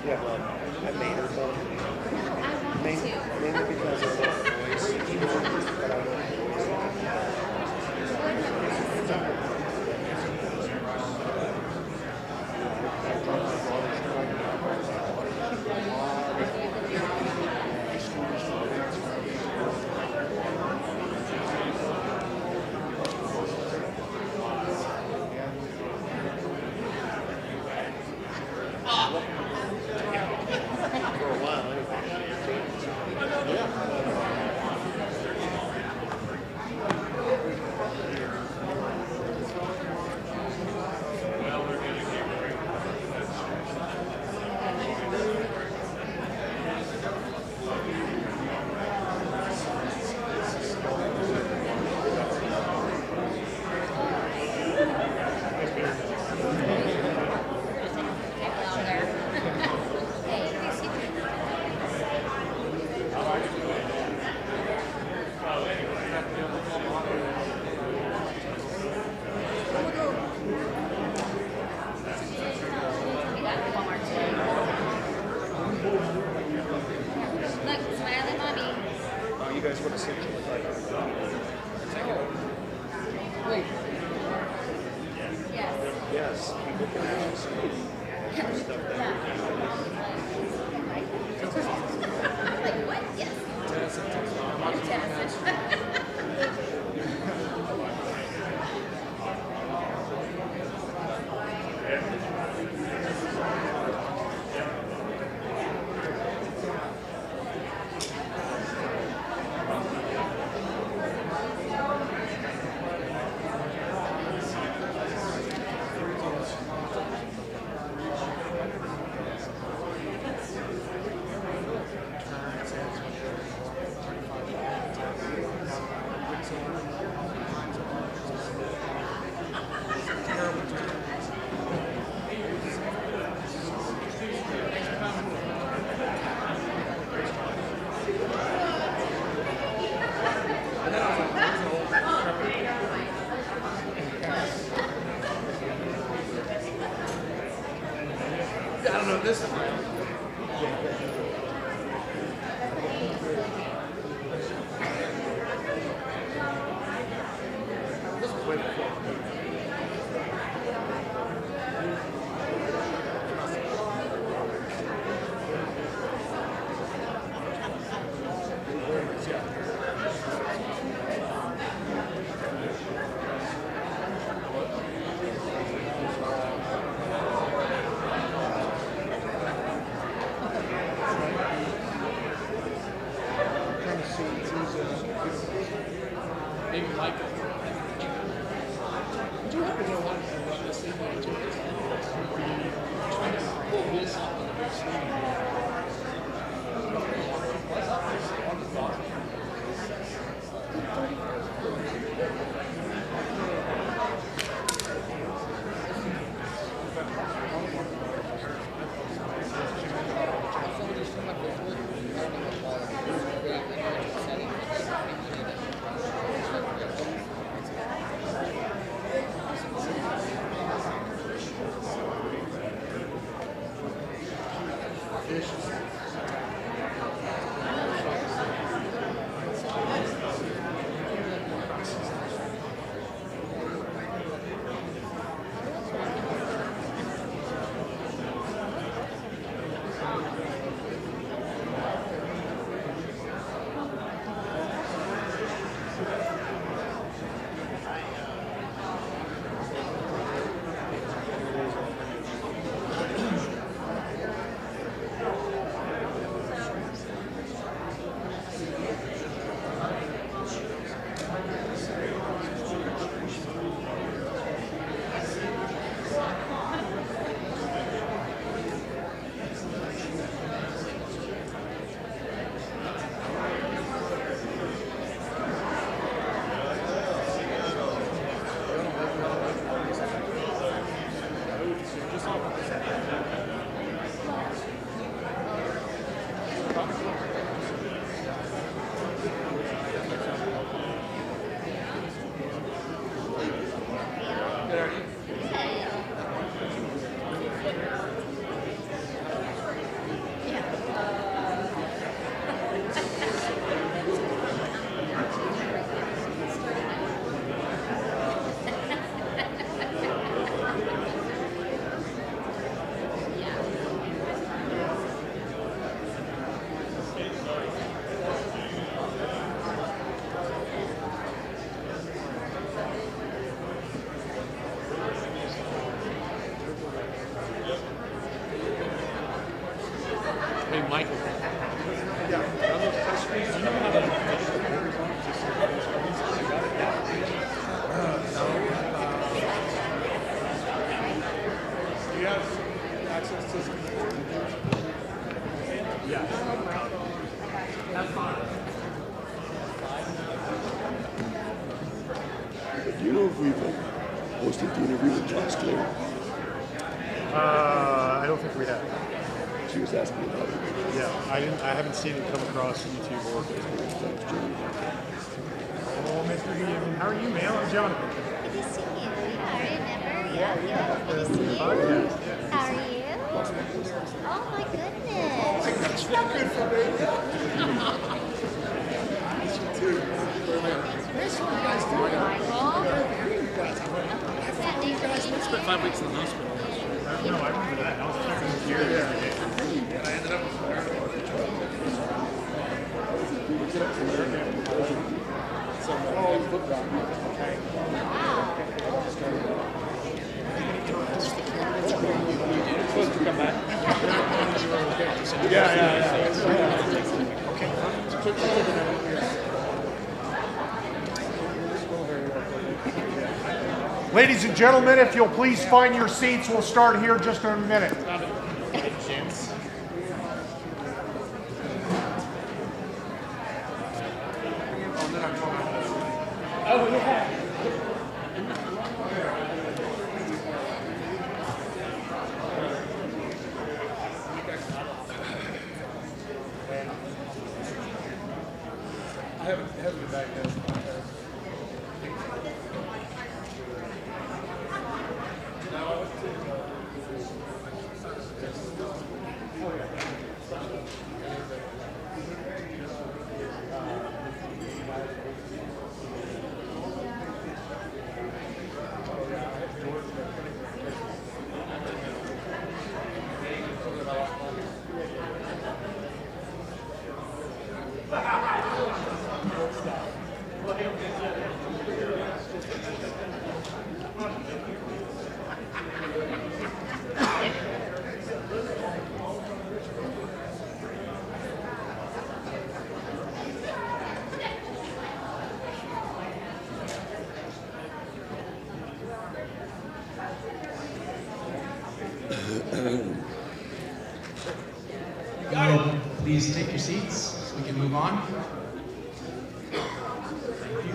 Speaker 12: Yeah, well, I made her go. Mainly because of the voice. But I love the for a while, you guys want to see what you look like. Take it over.
Speaker 9: Wait. Yes.
Speaker 12: Yes, people can actually see extra stuff that we can.
Speaker 9: Like what? Yes. Tennis.
Speaker 13: Maybe Michael. Would you happen to know what this thing might do? Trying to pull this up on the big screen. Hey, Michael. Yeah. On those touch screens, do you know how to adjust the borders on it? Just so those screens, I got it down. Do you have access to some? Yeah. Have fun.
Speaker 14: Do you know if we've posted the interview with Josh Clare?
Speaker 13: I don't think we have.
Speaker 14: She was asking about it.
Speaker 13: Yeah, I haven't seen it come across YouTube or Facebook. Oh, Mr. Heaton. How are you, man? I'm Jonathan.
Speaker 15: Good to see you. I remember.
Speaker 13: Yeah.
Speaker 15: Good to see you.
Speaker 13: Podcast.
Speaker 15: How are you? Oh my goodness.
Speaker 13: That's not good for me.
Speaker 15: Nice one, guys. Michael.
Speaker 13: I spent 5 weeks in the hospital. No, I remember that. I was checking the gear every day. And I ended up with supposed to come back. Yeah.
Speaker 3: Ladies and gentlemen, if you'll please find your seats, we'll start here just in a minute.
Speaker 13: Oh, yeah. I haven't been back yet.
Speaker 7: Go. Please take your seats so we can move on. Thank you.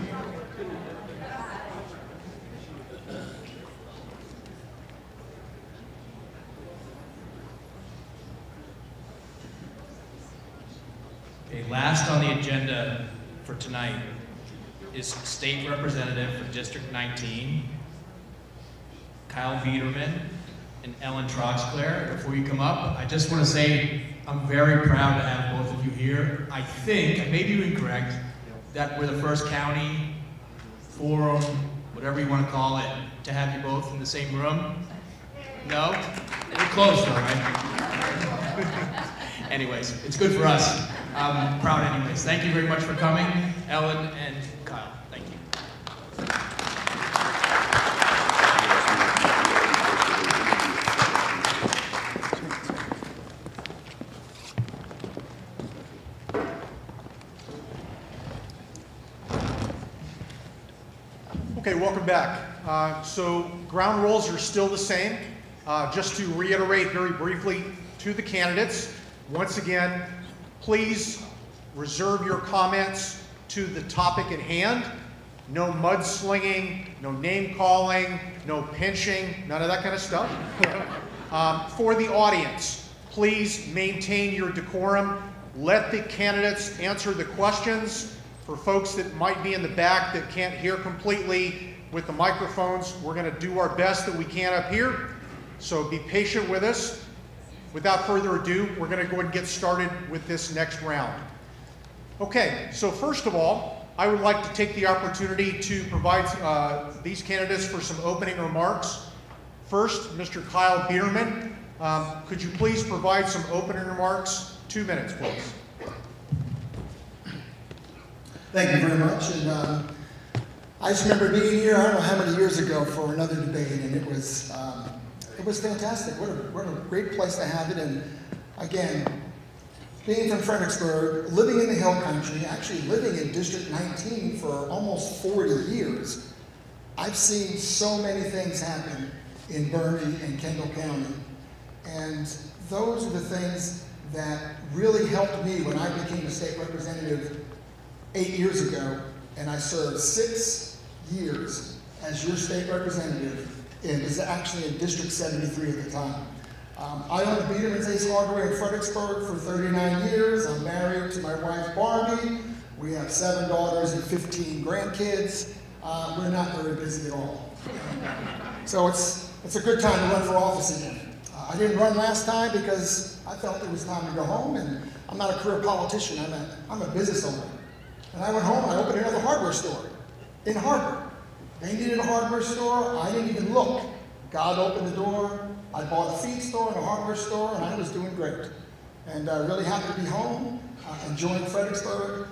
Speaker 7: Okay, last on the agenda for tonight is State Representative for District 19, Kyle Biederman and Ellen Troxclair. Before you come up, I just want to say I'm very proud to have both of you here. I think, I may be incorrect, that we're the first county forum, whatever you want to call it, to have you both in the same room. No? We're close though, right? Anyways, it's good for us. I'm proud anyways. Thank you very much for coming, Ellen and Kyle. Thank you.
Speaker 3: Okay, welcome back. So ground rules are still the same. Just to reiterate very briefly to the candidates, once again, please reserve your comments to the topic at hand. No mudslinging, no name calling, no pinching, none of that kind of stuff. For the audience, please maintain your decorum. Let the candidates answer the questions. For folks that might be in the back that can't hear completely with the microphones, we're going to do our best that we can up here. So be patient with us. Without further ado, we're going to go ahead and get started with this next round. Okay, so first of all, I would like to take the opportunity to provide these candidates for some opening remarks. First, Mr. Kyle Biederman, could you please provide some opening remarks? 2 minutes, please.
Speaker 16: Thank you very much. And I just remember being here, I don't know how many years ago, for another debate, and it was fantastic. What a great place to have it. And again, being from Fredericksburg, living in the Hill Country, actually living in District 19 for almost 40 years, I've seen so many things happen in Bernie and Kendall County. And those are the things that really helped me when I became a state representative 8 years ago, and I served 6 years as your state representative, and was actually in District 73 at the time. I owned Biederman's Ace Hardware in Fredericksburg for 39 years. I'm married to my wife Barbie. We have 7 daughters and 15 grandkids. We're not very busy at all. So it's a good time to run for office again. I didn't run last time because I felt it was time to go home, and I'm not a career politician, I'm a business owner. And I went home, I opened another hardware store in Harbor. They needed a hardware store, I didn't even look. God opened the door, I bought a feed store and a hardware store, and I was doing great. And really happy to be home, enjoying Fredericksburg.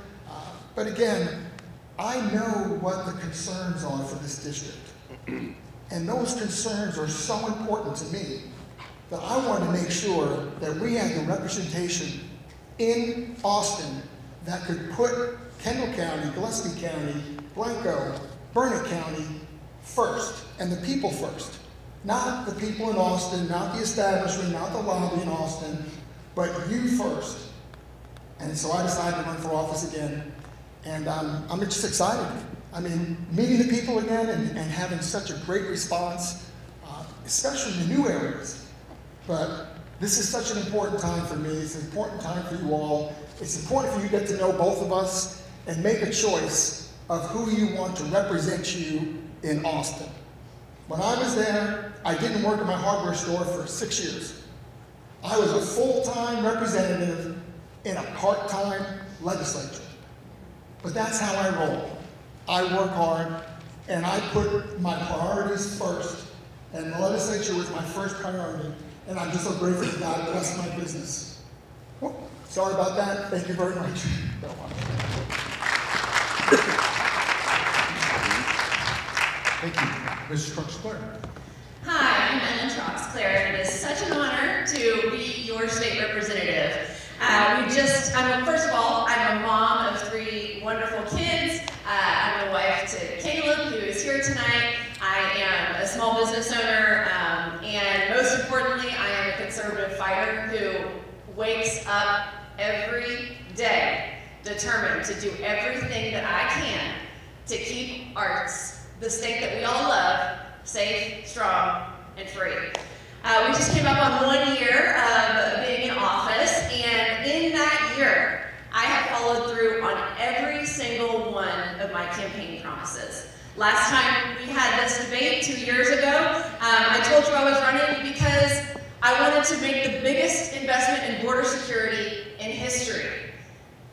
Speaker 16: But again, I know what the concerns are for this district. And those concerns are so important to me that I wanted to make sure that we had the representation in Austin that could put Kendall County, Gillespie County, Blanco, Burnett County first, and the people first. Not the people in Austin, not the establishment, not the lobby in Austin, but you first. And so I decided to run for office again, and I'm just excited. I mean, meeting the people again and having such a great response, especially in the new areas. But this is such an important time for me. It's an important time for you all. It's important for you to get to know both of us and make a choice of who you want to represent you in Austin. When I was there, I didn't work at my hardware store for 6 years. I was a full-time representative in a part-time legislature. But that's how I roll. I work hard, and I put my priorities first, and the legislature was my first priority, and I'm just so grateful that God blessed my business. Sorry about that. Thank you very much.
Speaker 3: Thank you. Mrs. Trucks-Claire.
Speaker 17: Hi, I'm Ellen Troxclair, and it is such an honor to be your state representative. First of all, I'm a mom of 3 wonderful kids. I'm a wife to Caleb, who is here tonight. I am a small business owner, and most importantly, I am a conservative fighter who wakes up every day determined to do everything that I can to keep the state that we all love safe, strong, and free. We just came up on 1 year of being in office, and in that year, I have followed through on every single one of my campaign promises. Last time we had this debate 2 years ago, I told you I was running because I wanted to make the biggest investment in border security in history.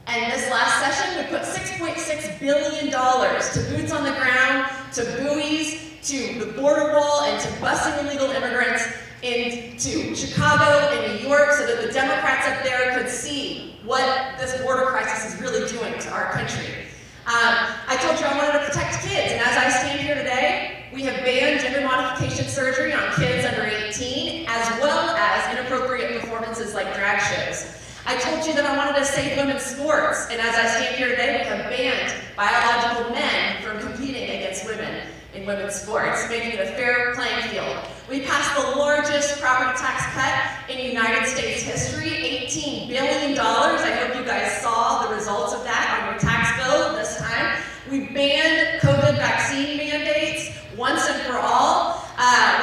Speaker 17: And this last session, we put $6.6 billion to boots on the ground, to buoys, to the border wall, and to busing illegal immigrants into Chicago and New York so that the Democrats up there could see what this border crisis is really doing to our country. I told you I wanted to protect kids, and as I stand here today, we have banned gender modification surgery on kids under 18, as well as inappropriate performances like drag shows. I told you that I wanted to save women's sports, and as I stand here today, we have banned biological men from competing against women in women's sports, making it a fair playing field. We passed the largest property tax cut in United States history, $18 billion. I hope you guys saw the results of that on your tax bill this time. We banned COVID vaccine mandates once and for all.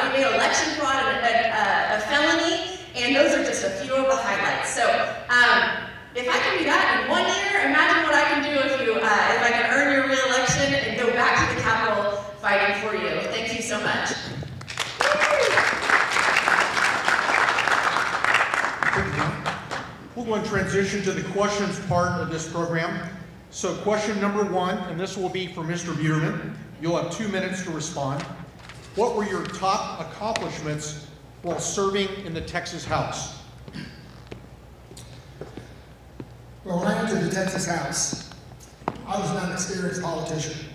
Speaker 17: We made election fraud a felony, and those are just a few of the highlights. So if I can do that in 1 year, imagine what I can do if I can earn your re-election and go back to the Capitol fighting for you. Thank you so much.
Speaker 3: We'll go and transition to the questions part of this program. So question number 1, and this will be for Mr. Buterman. You'll have 2 minutes to respond. What were your top accomplishments while serving in the Texas House?
Speaker 16: Well, when I entered the Texas House, I was not an experienced politician,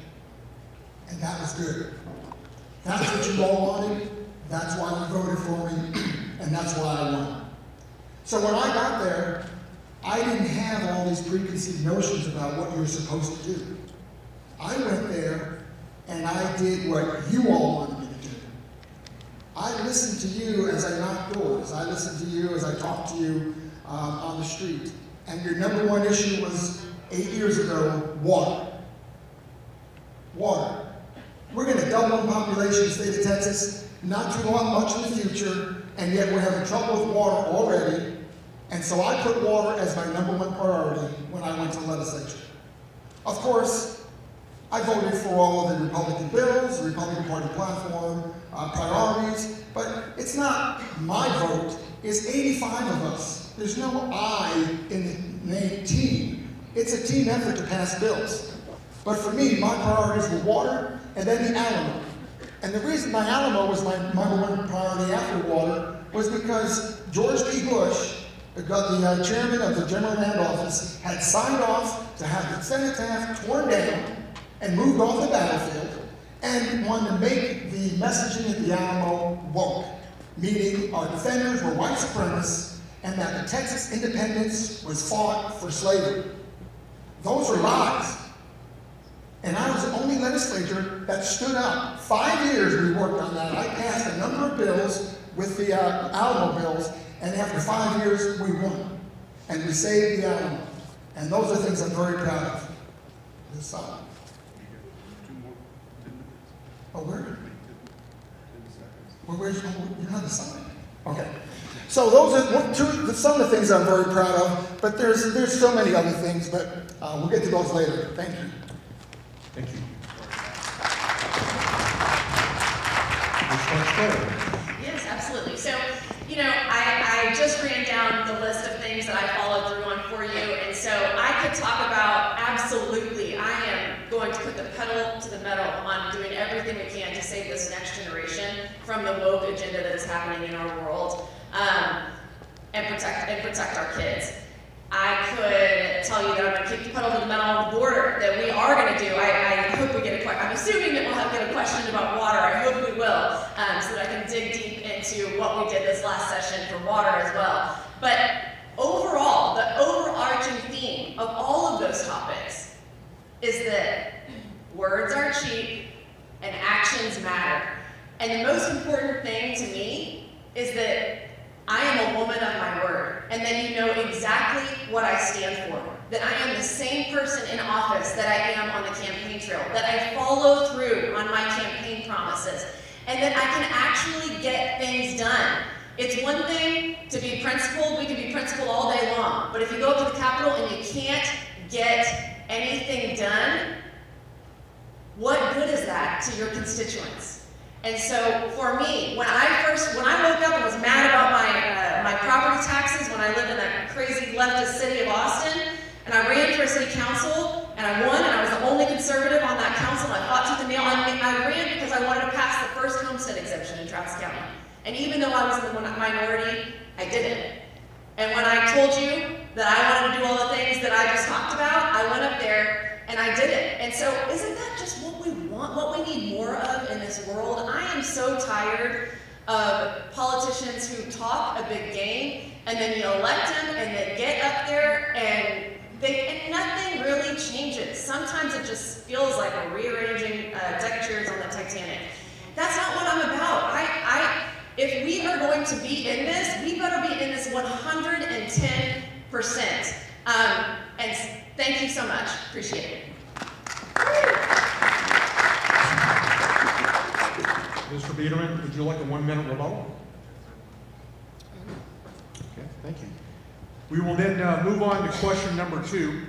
Speaker 16: and that was good. That's what you all wanted, that's why you voted for me, and that's why I won. So when I got there, I didn't have all these preconceived notions about what you were supposed to do. I went there, and I did what you all wanted me to do. I listened to you as I knocked doors. I listened to you as I talked to you on the street. And your number 1 issue was 8 years ago, water. Water. We're going to double in population in the state of Texas, not too much in the future, and yet we're having trouble with water already. And so I put water as my number 1 priority when I went to the legislature. Of course, I voted for all of the Republican bills, the Republican Party platform, priorities, but it's not my vote, it's 85 of us. There's no I in the name team. It's a team effort to pass bills. But for me, my priorities were water and then the Alamo. And the reason my Alamo was my number 1 priority after water was because George P. Bush, the chairman of the General Land Office, had signed off to have the cenotaph torn down and moved off the battlefield, and wanted to make the messaging at the Alamo woke, meaning our defenders were white supremacists, and that the Texas independence was fought for slavery. Those are lies. And I was the only legislator that stood up. 5 years we worked on that. I passed a number of bills with the Alamo bills, and after 5 years we won. And we saved the Alamo. And those are things I'm very proud of. This side. Oh, where? Where's you're on the side? Okay. So those are some of the things I'm very proud of, but there's so many other things, but we'll get to those later. Thank you.
Speaker 3: Thank you.
Speaker 17: Yes, absolutely. So, you know, I just ran down the list of things that I followed through on for you, and so I could talk about absolutely, I am going to put the pedal to the metal on doing everything we can to save this next generation from the woke agenda that is happening in our world, and protect our kids. I could tell you that I'm going to keep the pedal to the metal on the border, that we are going to do. I hope we get a question. I'm assuming that we'll get a question about water. I hope we will, so that I can dig deep into what we did this last session for water as well. But overall, the overarching theme of all of those topics is that words are cheap and actions matter. And the most important thing to me is that I am a woman of my word, and then you know exactly what I stand for. That I am the same person in office that I am on the campaign trail, that I follow through on my campaign promises, and that I can actually get things done. It's one thing to be principled, we can be principled all day long, but if you go up to the Capitol and you can't get anything done, what good is that to your constituents? And so for me, when I woke up and was mad about my property taxes when I lived in that crazy leftist city of Austin, and I ran for city council, and I won, and I was the only conservative on that council, and I fought tooth and nail. I ran because I wanted to pass the first homestead exemption in Travis County. And even though I was in the minority, I didn't. And when I told you that I wanted to do all the things that I just talked about, I went up there and I did it. And so isn't that just what we want, what we need more of in this world? I am so tired of politicians who talk a big game and then you elect them and they get up there and nothing really changes. Sometimes it just feels like we're rearranging deck chairs on the Titanic. That's not what I'm about. If we are going to be in this, we better be in this 110%. And thank you so much. Appreciate it.
Speaker 3: Mr. Biederman, would you like a 1-minute rebuttal? Okay, thank you. We will then move on to question number 2.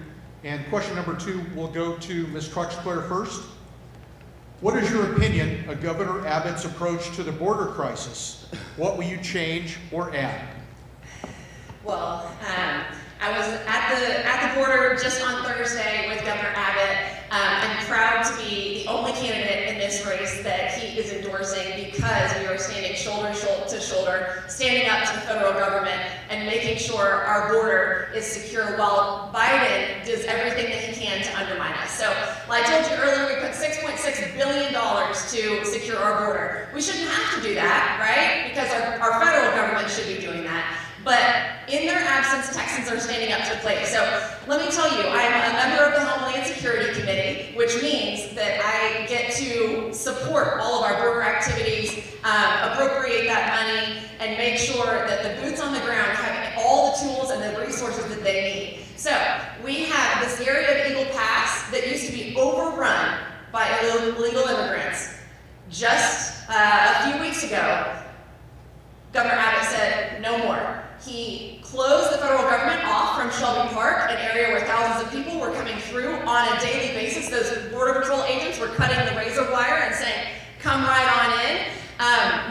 Speaker 3: And question number 2 will go to Ms. Truxclair first. What is your opinion of Governor Abbott's approach to the border crisis? What will you change or add?
Speaker 17: Well, I was at the border just on Thursday with Governor Abbott. I'm proud to be the only candidate in this race that he is endorsing because we are standing shoulder to shoulder, standing up to the federal government and making sure our border is secure while Biden does everything that he can to undermine us. So, like I told you earlier, we put $6.6 billion to secure our border. We shouldn't have to do that, right? Because our federal government should be doing that. But in their absence, Texans are standing up to the plate. So let me tell you, I'm a member of the Homeland Security Committee, which means that I get to support all of our border activities, appropriate that money, and make sure that the boots on the ground have all the tools and the resources that they need. So we have this area of Eagle Pass that used to be overrun by illegal immigrants. Just a few weeks ago, Governor Abbott said no more. He closed the federal government off from Shelby Park, an area where thousands of people were coming through on a daily basis. Those Border Patrol agents were cutting the razor wire and saying, come right on in.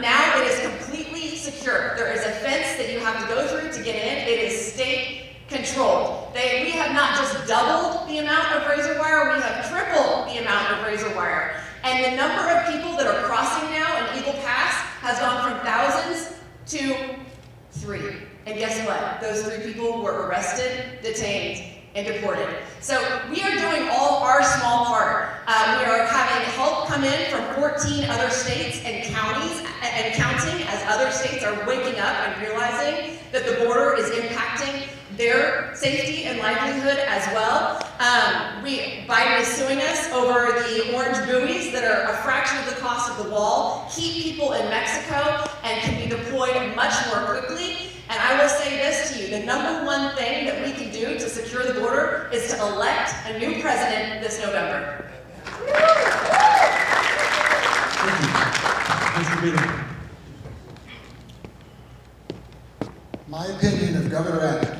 Speaker 17: Now it is completely secure. There is a fence that you have to go through to get in. It is state controlled. We have not just doubled the amount of razor wire, we have tripled the amount of razor wire. And the number of people that are crossing now in Eagle Pass has gone from thousands to 3. And guess what? Those 3 people were arrested, detained, and deported. So we are doing all our small part. We are having help come in from 14 other states and counties and counting as other states are waking up and realizing that the border is impacting their safety and livelihood as well. Biden is suing us over the orange buoys that are a fraction of the cost of the wall, keep people in Mexico, and can be deployed much more quickly. And I will say this to you, the number one thing that we can do to secure the border is to elect a new president this November.
Speaker 3: Mr. Biederman.
Speaker 16: My opinion of Governor Abbott.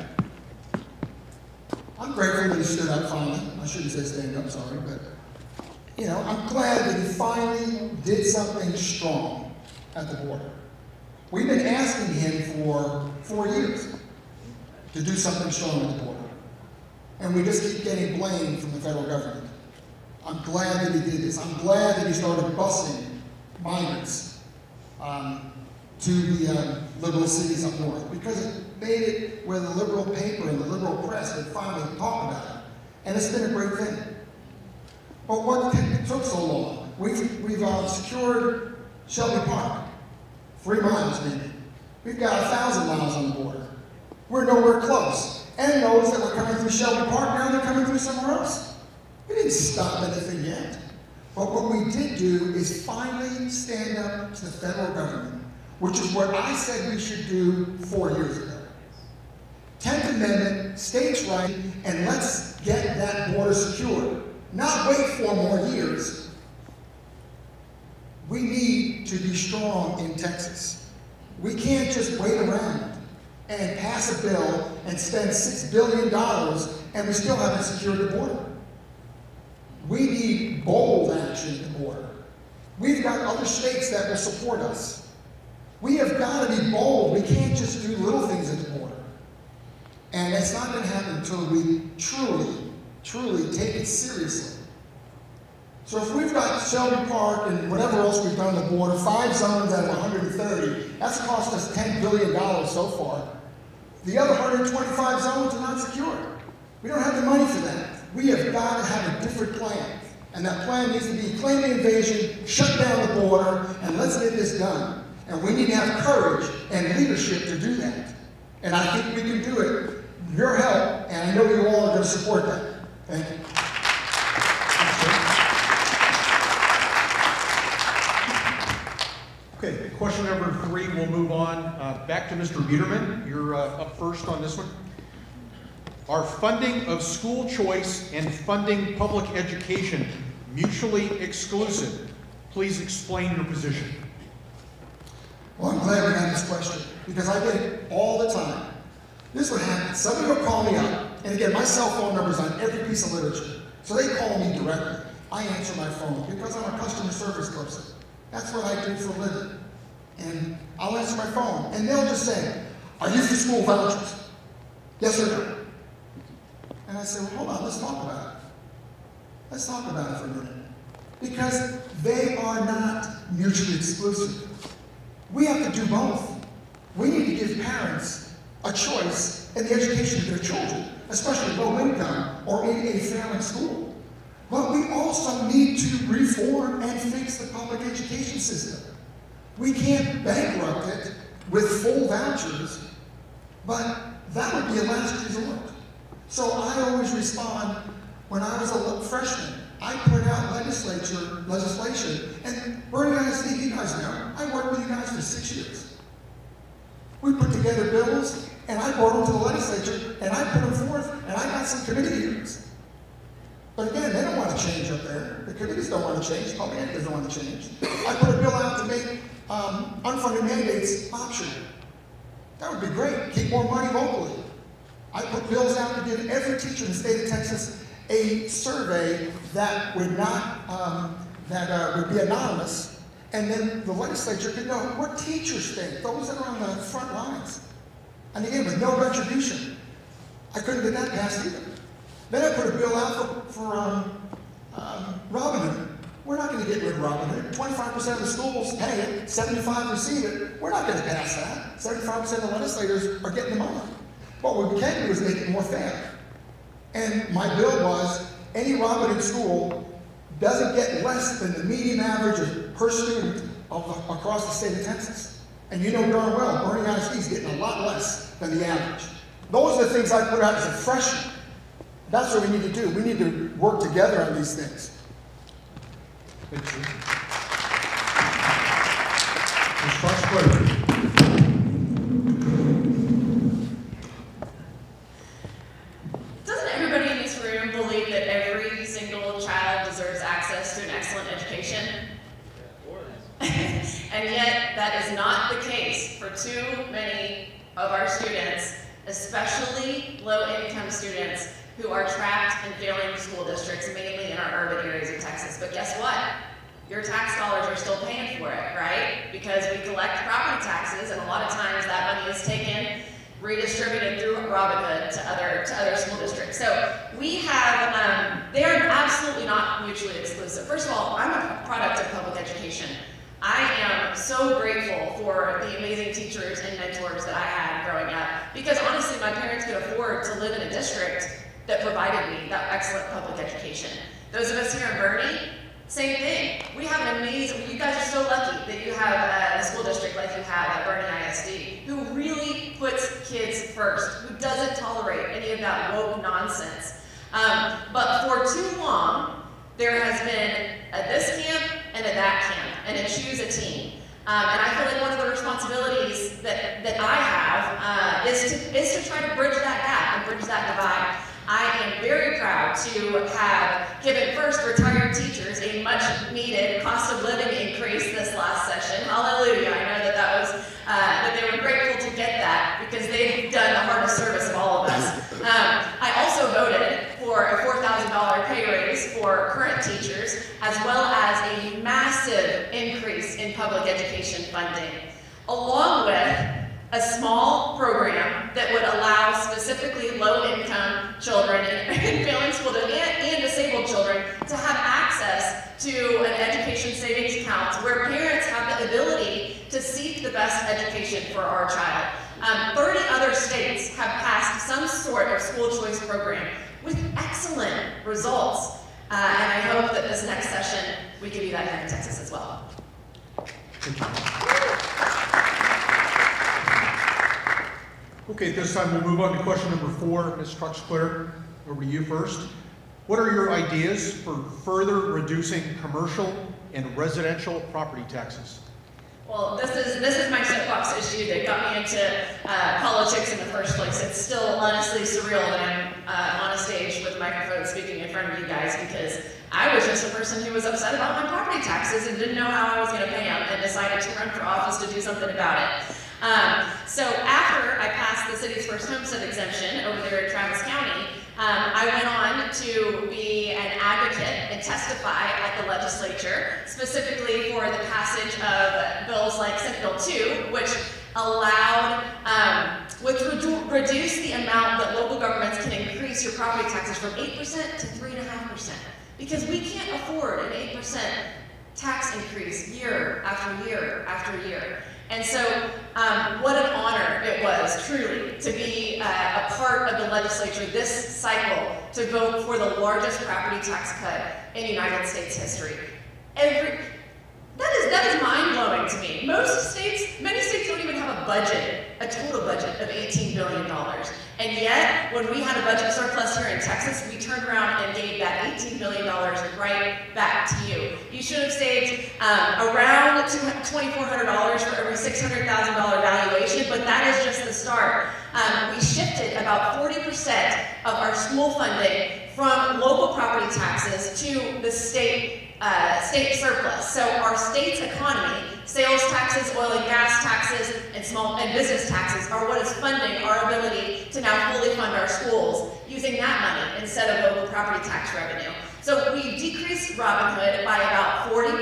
Speaker 16: I'm grateful that he stood up finally. I shouldn't say stand up, sorry, but you know, I'm glad that he finally did something strong at the border. We've been asking him for 4 years to do something strong at the border. And we just keep getting blamed from the federal government. I'm glad that he did this. I'm glad that he started busing migrants to the liberal cities up north, because it made it where the liberal paper and the liberal press could finally talk about it. And it's been a great thing. But what took so long We've secured Shelby Park, 3 miles maybe. We've got 1,000 miles on the border. We're nowhere close. And those that were coming through Shelby Park, now they're coming through somewhere else. We didn't stop anything yet. But what we did do is finally stand up to the federal government, which is what I said we should do 4 years ago. 10th Amendment, states' right, and let's get that border secured. Not wait 4 more years. We need to be strong in Texas. We can't just wait around and pass a bill and spend $6 billion and we still haven't secured the border. We need bold action at the border. We've got other states that will support us. We have got to be bold. We can't just do little things at the border. And it's not going to happen until we truly take it seriously. So if we've got Shelby Park and whatever else we've done on the border, 5 zones out of 130, that's cost us $10 billion so far. The other 125 zones are not secure. We don't have the money for that. We have got to have a different plan. And that plan needs to be claim the invasion, shut down the border, and let's get this done. And we need to have courage and leadership to do that. And I think we can do it. Your help, and I know you all are going to support that. Thank you.
Speaker 3: Okay, question number 3, we'll move on. Back to Mr. Biederman. You're up first on this one. Are funding of school choice and funding public education mutually exclusive? Please explain your position.
Speaker 16: Well, I'm glad we got this question because I get it all the time. This is what happens. Somebody will call me up, and again, my cell phone number is on every piece of literature. So they call me directly. I answer my phone because I'm a customer service person. That's what I do for a living. And I'll answer my phone, and they'll just say, are you for school vouchers? Yes or no? And I say, well, hold on, let's talk about it. Let's talk about it for a minute. Because they are not mutually exclusive. We have to do both. We need to give parents a choice in the education of their children, especially low income or in a failing school. But we also need to reform and fix the public education system. We can't bankrupt it with full vouchers, but that would be a last resort. So I always respond, when I was a freshman, I put out legislation, and Bernie ISD, you guys know, I worked with you guys for 6 years. We put together bills, and I brought them to the legislature, and I put them forth, and I got some committee hearings. But again, they don't want to change up there. The committees don't want to change. Public ed doesn't want to change. I put a bill out to make unfunded mandates optional. That would be great. Keep more money locally. I put bills out to give every teacher in the state of Texas a survey that would not would be anonymous, and then the legislature could know what teachers think, those that are on the front lines. And again, with no retribution. I couldn't get that passed either. Then I put a bill out for Robin Hood. We're not going to get rid of Robin Hood. 25% of the schools pay it, 75% receive it. We're not going to pass that. 75% of the legislators are getting the money. What we can do is make it more fair. And my bill was, any Robin Hood school doesn't get less than the median average per student across the state of Texas. And you know darn well, Bernie ISD is getting a lot less than the average. Those are the things I put out as a freshman. That's what we need to do. We need to work together on these things.
Speaker 3: Thank you. Ms. Fox-Clever.
Speaker 17: Doesn't everybody in this room believe that every single child deserves access to an excellent education? And yet, that is not the case for too many of our students, especially low-income students who are trapped in failing school districts, mainly in our urban areas of Texas. But guess what? Your tax dollars are still paying for it, right? Because we collect property taxes, and a lot of times that money is taken, redistributed through Robin Hood to other school districts. So we have, they are absolutely not mutually exclusive. First of all, I'm a product of public education. I am so grateful for the amazing teachers and mentors that I had growing up, because honestly, my parents could afford to live in a district that provided me that excellent public education. Those of us here in Bernie, Same thing. We have an amazing, you guys are so lucky that you have a school district like you have at Bernie ISD, who really puts kids first, who doesn't tolerate any of that woke nonsense. But for too long, there has been a this camp and a that camp, and a choose a team. And I feel like one of the responsibilities that I have is to try to bridge that gap and bridge that divide. I am very proud to have given first retired teachers a much needed cost of living increase this last session. Hallelujah. I know that they were grateful to get that because they've done the hardest service of all of us. I also voted for a $4,000 pay raise for current teachers, as well as a massive increase in public education funding, along with a small program that would allow specifically low-income children and failing school and disabled children to have access to an education savings account where parents have the ability to seek the best education for our child. 30 other states have passed some sort of school choice program with excellent results. And I hope that this next session we can do that here in Texas as well.
Speaker 3: Okay, at this time we'll move on to question number 4. Ms. Truxclair, over to you first. What are your ideas for further reducing commercial and residential property taxes?
Speaker 17: Well, this is my soapbox issue that got me into politics in the first place. It's still honestly surreal that I'm on a stage with a microphone speaking in front of you guys, because I was just a person who was upset about my property taxes and didn't know how I was going to pay them, and decided to run for office to do something about it. So after I passed the city's first homestead exemption over there in Travis County, I went on to be an advocate and testify at the legislature, specifically for the passage of bills like Senate Bill 2, which allowed, which would reduce the amount that local governments can increase your property taxes from 8% to 3.5%. Because we can't afford an 8% tax increase year after year after year. And so, what an honor it was, truly, to be a part of the legislature this cycle to vote for the largest property tax cut in United States history. That is mind-blowing to me. Many states don't even have a total budget of $18 billion. And yet, when we had a budget surplus here in Texas, we turned around and gave that $18 billion right back to you. You should have saved around $2,400 for every $600,000 valuation, but that is just the start. We shifted about 40% of our school funding from local property taxes to the state surplus. So our state's economy, sales taxes, oil and gas taxes, and small and business taxes are what is funding our ability to now fully fund our schools using that money instead of local property tax revenue. So we decreased Robin Hood by about 40%.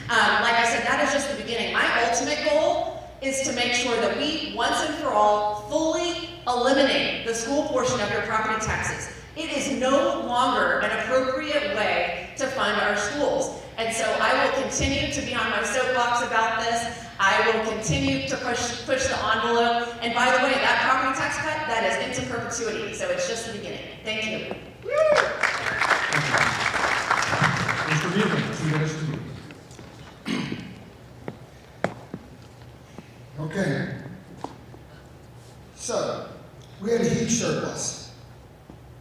Speaker 17: Like I said, that is just the beginning. My ultimate goal is to make sure that we, once and for all, fully eliminate the school portion of your property taxes. It is no longer an appropriate way to fund our schools. And so I will continue to be on my soapbox about this. I will continue to push the envelope. And by the way, that property tax cut, that is into perpetuity. So it's just the beginning. Thank you.
Speaker 3: Mr. Beaver, 2 minutes to you.
Speaker 16: Okay. So, we had a huge surplus.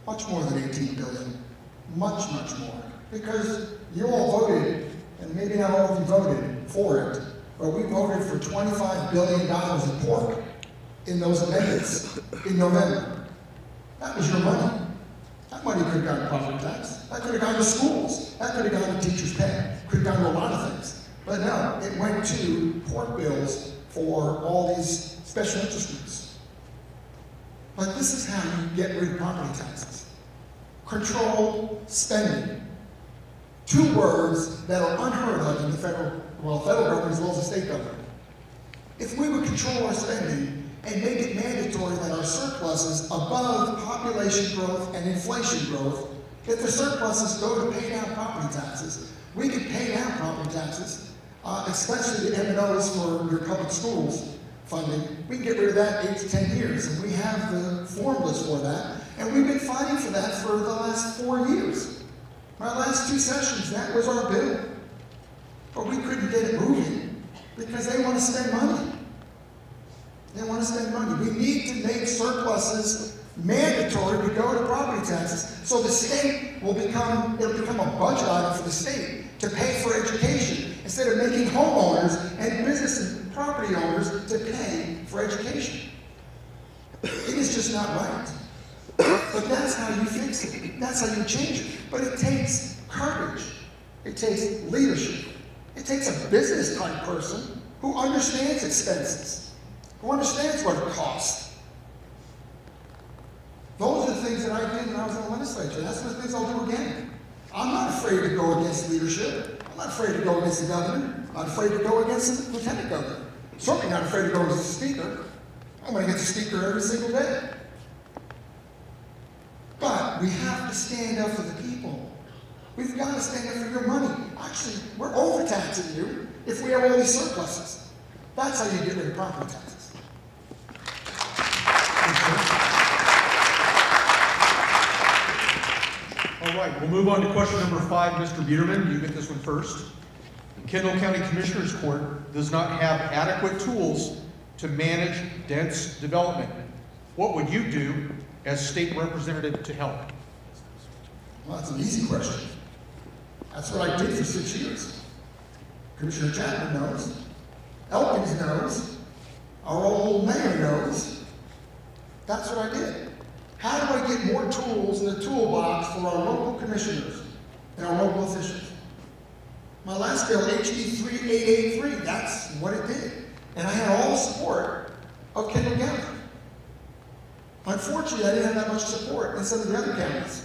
Speaker 16: Much more than 18 billion. Much, much more. Because you all voted, and maybe not all of you voted for it, but we voted for $25 billion in pork in those amendments in November. That was your money. That money could have gone to property tax. That could have gone to schools. That could have gone to teachers' pay. Could have gone to a lot of things. But no, it went to pork bills for all these special interest groups. But this is how you get rid of property taxes. Control spending. 2 words that are unheard of in the federal government as well as the state government. If we would control our spending and make it mandatory that our surpluses above population growth and inflation growth, if the surpluses go to pay down property taxes, we could pay down property taxes, especially the M&Os for your public schools funding. We can get rid of that 8 to 10 years, and we have the formulas for that, and we've been fighting for that for the last 4 years. My last last 2 sessions, that was our bill. But we couldn't get it moving because they want to spend money. They want to spend money. We need to make surpluses mandatory to go to property taxes, so the state will become a budget item for the state to pay for education instead of making homeowners and business and property owners to pay for education. It is just not right. But that's how you fix it. That's how you change it. But it takes courage. It takes leadership. It takes a business type person who understands expenses, who understands what it costs. Those are the things that I did when I was in the legislature. That's the things I'll do again. I'm not afraid to go against leadership. I'm not afraid to go against the governor. I'm not afraid to go against the lieutenant governor. Certainly not afraid to go against the speaker. I'm going to get the speaker every single day. But we have to stand up for the people. We've got to stand up for your money. Actually, we're overtaxing you if we have all these surpluses. That's how you get rid of property taxes.
Speaker 3: All right, we'll move on to question number 5. Mr. Bieterman, you get this one first. The Kendall County Commissioners Court does not have adequate tools to manage dense development. What would you do as state representative to help?
Speaker 16: Well, that's an easy question. That's what I did for 6 years. Commissioner Chapman knows. Elkins knows. Our old mayor knows. That's what I did. How do I get more tools in the toolbox for our local commissioners and our local officials? My last bill, HB 3883, that's what it did. And I had all the support of Kendall County. Unfortunately, I didn't have that much support in some of the other counties.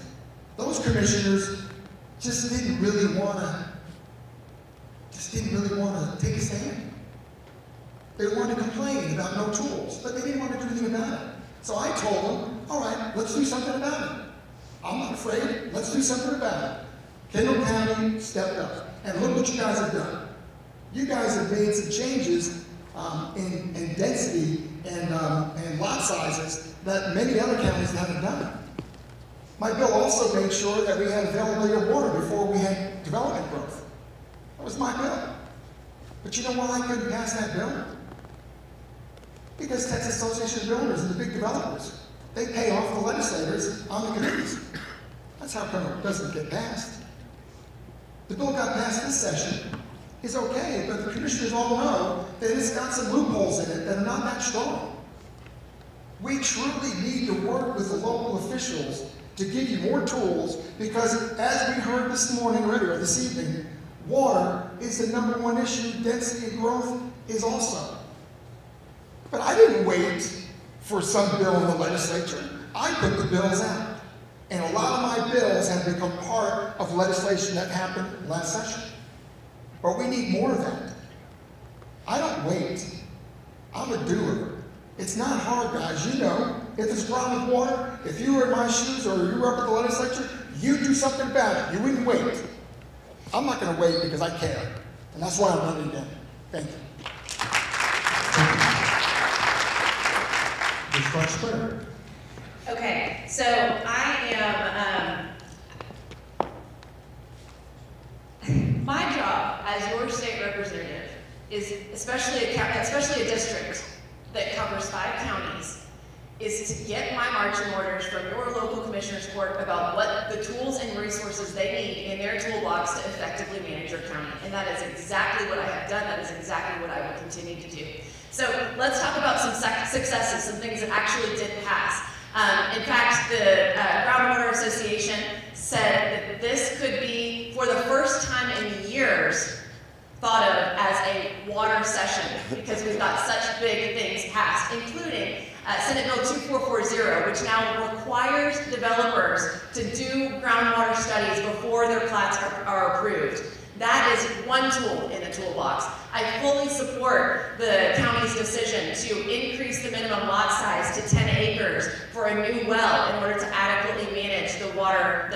Speaker 16: Those commissioners just didn't really want to take a stand. They wanted to complain about no tools, but they didn't want to do anything about it. So I told them, all right, let's do something about it. I'm not afraid, let's do something about it. Kendall County stepped up, and look what you guys have done. You guys have made some changes in density and lot sizes that many other counties haven't done. My bill also made sure that we had availability of water before we had development growth. That was my bill. But you know why I couldn't pass that bill? Because Texas Association of Builders and the big developers, they pay off the legislators on the committees. That's how come it doesn't get passed. The bill got passed this session. It's okay, but the commissioners all know that it's got some loopholes in it that are not that strong. We truly need to work with the local officials to give you more tools because, as we heard this morning or this evening, water is the #1 issue, density and growth is also. But I didn't wait for some bill in the legislature. I put the bills out. And a lot of my bills have become part of legislation that happened last session. But we need more of that. I don't wait. I'm a doer. It's not hard, guys. You know, if there's a problem with water, if you were in my shoes or you were up at the legislature, you do something about it. You wouldn't wait. I'm not going to wait because I care. And that's why I'm running again. Thank you.
Speaker 17: Okay, so I am, my job as your state representative is, especially a district that covers 5 counties, is to get my marching orders from your local commissioners court about what the tools and resources they need in their toolbox to effectively manage your county. And that is exactly what I have done. That is exactly what I will continue to do. So let's talk about some successes, some things that actually did pass. In fact, the Groundwater Association said that this could be, for the first time in years, thought of as a water session because we've got such big things passed, including Senate Bill 2440, which now requires developers to do groundwater studies before their plats are approved. That is one tool in the toolbox. I fully support the county's decision to increase the minimum lot size to 10 acres for a new well in order to adequately manage the water,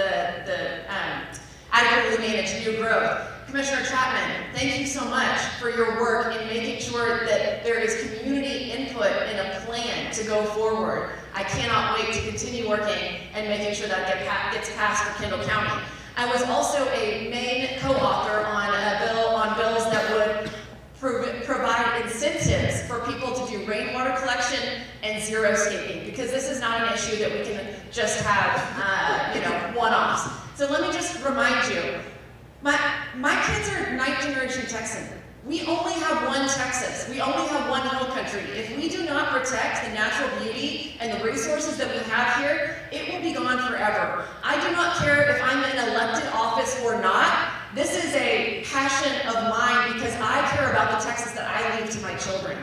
Speaker 17: adequately manage new growth. Commissioner Chapman, thank you so much for your work in making sure that there is community input in a plan to go forward. I cannot wait to continue working and making sure that gets passed for Kendall County. I was also a main co-author on bills that would provide incentives for people to do rainwater collection and zero-scaping, because this is not an issue that we can just have, one-offs. So let me just remind you, my kids are ninth generation Texan. We only have one Texas. We only have one hill country. If we do not protect the natural beauty and the resources that we have here, it will be gone forever. I do not care if I'm in elected office or not. This is a passion of mine because I care about the Texas that I leave to my children.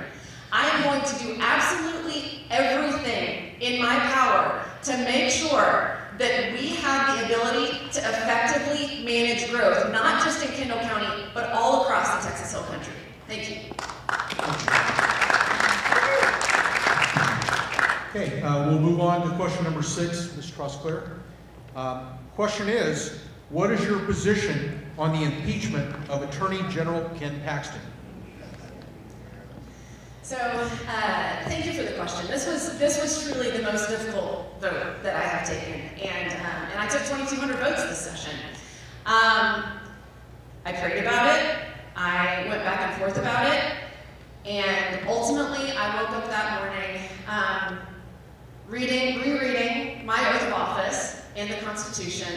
Speaker 17: I am going to do absolutely everything in my power to make sure that we have the ability to effectively manage growth, not just in Kendall County, but all across the Texas Hill Country. Thank you.
Speaker 3: Okay, we'll move on to question number 6, Ms. Trosclair. Question is, what is your position on the impeachment of Attorney General Ken Paxton?
Speaker 17: So, thank you for the question. This was truly the most difficult vote that I have taken, and I took 2,200 votes this session. I prayed about it. I went back and forth about it, and ultimately, I woke up that morning, rereading my oath of office and the Constitution,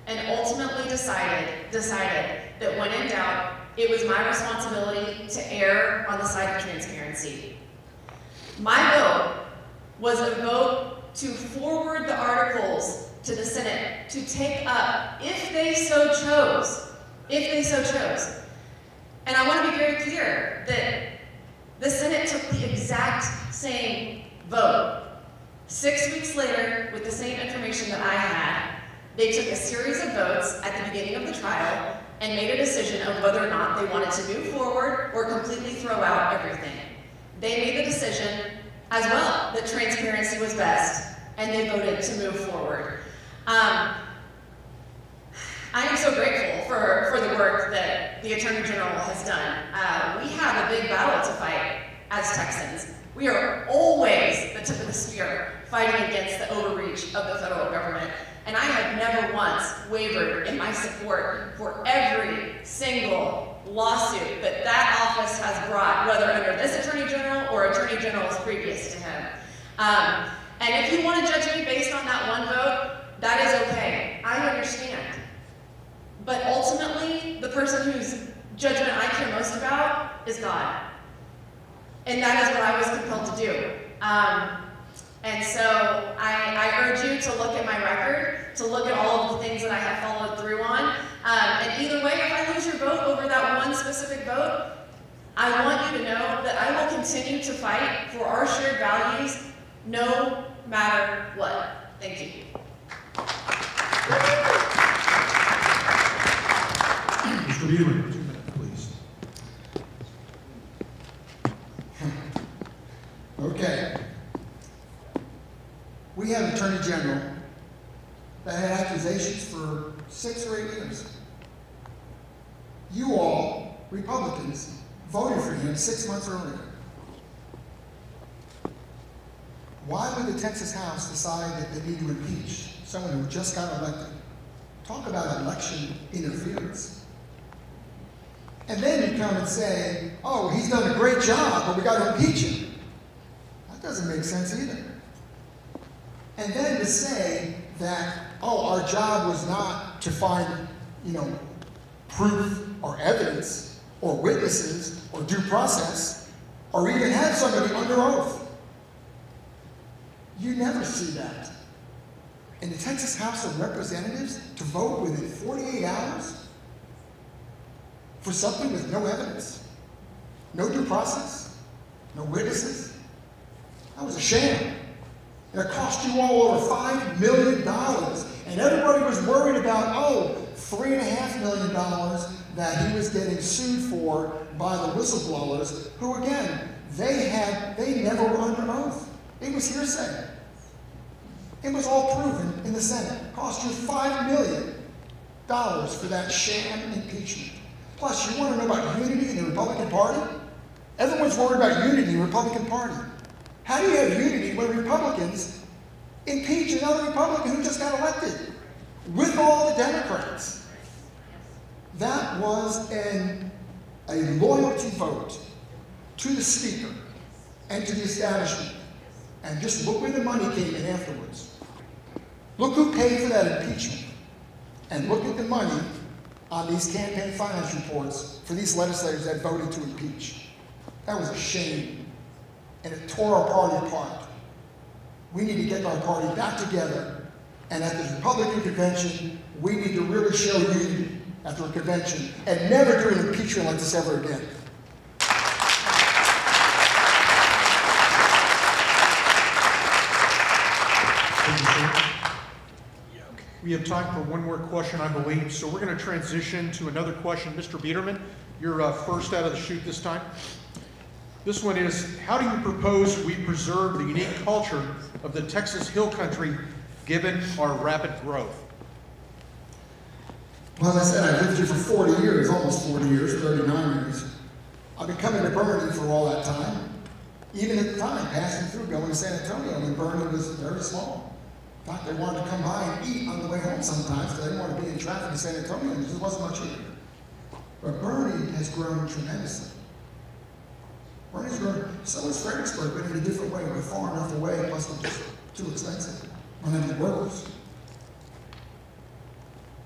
Speaker 17: and ultimately decided that when in doubt, it was my responsibility to err on the side of transparency. My vote was a vote to forward the articles to the Senate to take up, if they so chose. And I want to be very clear that the Senate took the exact same vote. 6 weeks later, with the same information that I had, they took a series of votes at the beginning of the trial and made a decision of whether or not they wanted to move forward or completely throw out everything. They made the decision as well that transparency was best, and they voted to move forward. I am so grateful for the work that the Attorney General has done. We have a big battle to fight as Texans. We are always the tip of the spear fighting against the overreach of the federal government. And I have never once wavered in my support for every single lawsuit that office has brought, whether under this Attorney General or Attorney Generals previous to him. And if you want to judge me based on that one vote, that is okay. I understand. But ultimately, the person whose judgment I care most about is God. And that is what I was compelled to do. And so I urge you to look at my record, to look at all of the things that I have followed through on. And either way, if I lose your vote over that one specific vote, I want you to know that I will continue to fight for our shared values no matter what. Thank you.
Speaker 3: Mr. Beeler, 2 minutes, please.
Speaker 16: Okay. We have an Attorney General that had accusations for 6 or 8 years. You all, Republicans, voted for him 6 months earlier. Why would the Texas House decide that they need to impeach someone who just got elected? Talk about election interference. And then you come and say, oh, he's done a great job, but we got to impeach him. That doesn't make sense either. And then to say that, oh, our job was not to find, proof or evidence or witnesses or due process or even have somebody under oath. You never see that. In the Texas House of Representatives to vote within 48 hours for something with no evidence, no due process, no witnesses. That was a sham. And it cost you all over $5 million. And everybody was worried about, $3.5 million that he was getting sued for by the whistleblowers, who again, they never were under oath. It was hearsay. It was all proven in the Senate. It cost you $5 million for that sham impeachment. Plus, you want to know about unity in the Republican Party? Everyone's worried about unity in the Republican Party. How do you have unity when Republicans impeach another Republican who just got elected? with all the Democrats. That was a loyalty vote to the speaker and to the establishment. And just look where the money came in afterwards. Look who paid for that impeachment. And look at the money on these campaign finance reports for these legislators that voted to impeach. That was a shame. And it tore our party apart. We need to get our party back together. And at the Republican convention, we need to really show unity after a convention and never do an impeachment like this ever again.
Speaker 3: We have time for one more question, I believe, so we're going to transition to another question. Mr. Biederman, you're first out of the chute this time. This one is, how do you propose we preserve the unique culture of the Texas Hill Country given our rapid growth?
Speaker 16: Well, as I said, I've lived here for 40 years, almost 40 years, 39 years. I've been coming to Bernie for all that time. Even at the time, passing through, going to San Antonio when Bernie was very small. In fact, they wanted to come by and eat on the way home sometimes because they didn't want to be in traffic in San Antonio. There just wasn't much here. But Bernie has grown tremendously. Bernie's grown, so has Fredericksburg, but in a different way. We're far enough away, plus we're just too expensive. We don't have any workers.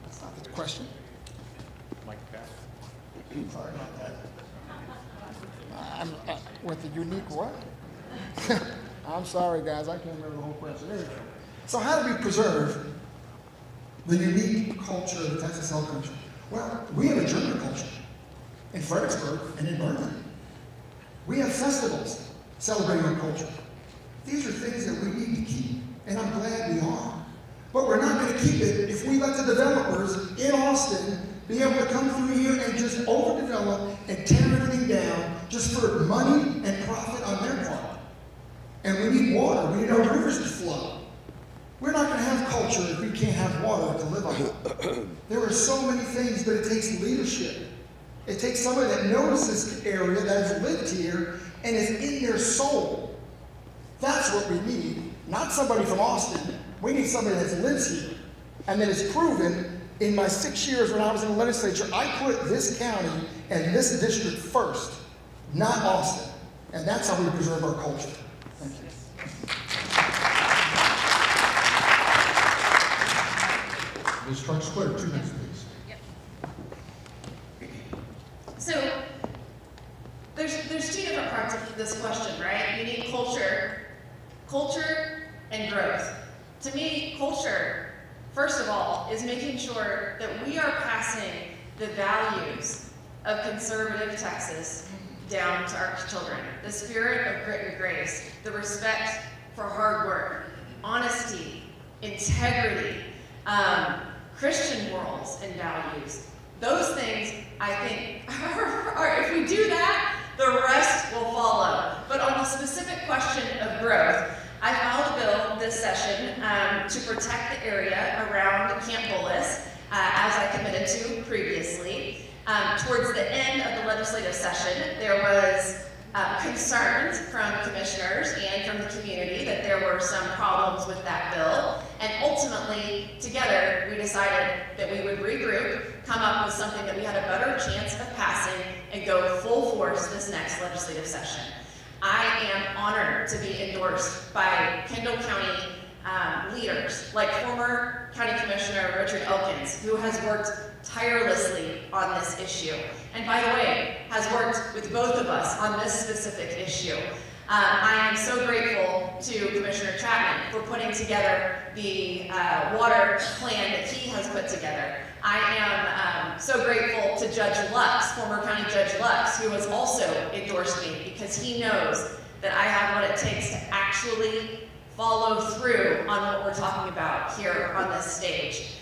Speaker 16: That's not the question.
Speaker 3: Mike Bass.
Speaker 16: Sorry about that. With the unique what? I'm sorry, guys, I can't remember the whole question. There we go. So how do we preserve the unique culture of the Texas Hill Country? Well, we have a German culture in Fredericksburg and in Berlin. We have festivals celebrating our culture. These are things that we need to keep, and I'm glad we are. But we're not going to keep it if we let the developers in Austin be able to come through here and just overdevelop and tear everything down just for money and profit on their part. And we need water. We need our rivers to flow. We're not going to have culture if we can't have water to live on. There are so many things, but it takes leadership. It takes somebody that knows this area, that has lived here, and is in their soul. That's what we need. Not somebody from Austin. We need somebody that lives here and that is proven. In my 6 years when I was in the legislature, I put this county and this district first, not Austin. And that's how we preserve our culture. Thank you.
Speaker 3: Ms. Trucks-Claire, 2 minutes, please.
Speaker 17: So there's 2 different parts of this question, right? You need culture and growth. To me, culture, first of all, is making sure that we are passing the values of conservative Texas down to our children. The spirit of grit and grace, the respect for hard work, honesty, integrity, Christian morals and values. Those things, I think, are, if we do that, the rest will follow. But on the specific question of growth, I filed a bill this session to protect the area around Camp Bullis, as I committed to previously. Towards the end of the legislative session, there was concerns from commissioners and from the community that there were some problems with that bill. And ultimately, together, we decided that we would regroup, come up with something that we had a better chance of passing, and go full force this next legislative session. I am honored to be endorsed by Kendall County leaders, like former County Commissioner Richard Elkins, who has worked tirelessly on this issue. And by the way, has worked with both of us on this specific issue. I am so grateful to Commissioner Chapman for putting together the water plan that he has put together. I am so grateful to Judge Lux, former County Judge Lux, who has also endorsed me because he knows that I have what it takes to actually follow through on what we're talking about here on this stage.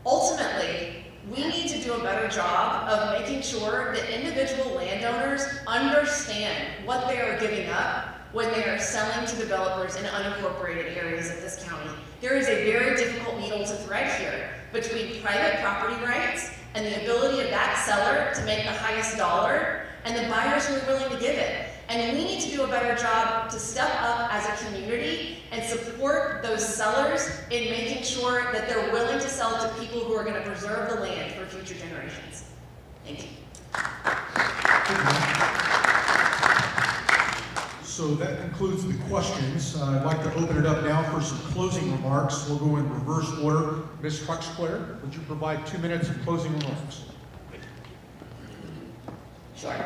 Speaker 17: Ultimately, we need to do a better job of making sure that individual landowners understand what they are giving up when they are selling to developers in unincorporated areas of this county. There is a very difficult needle to thread here between private property rights and the ability of that seller to make the highest dollar and the buyers who are willing to give it. And we need to do a better job to step up as a community and support those sellers in making sure that they're willing to sell to people who are going to preserve the land for future generations. Thank you.
Speaker 3: So that concludes the questions. I'd like to open it up now for some closing remarks. We'll go in reverse order. Ms. Huxclair, would you provide 2 minutes of closing remarks?
Speaker 17: Sure.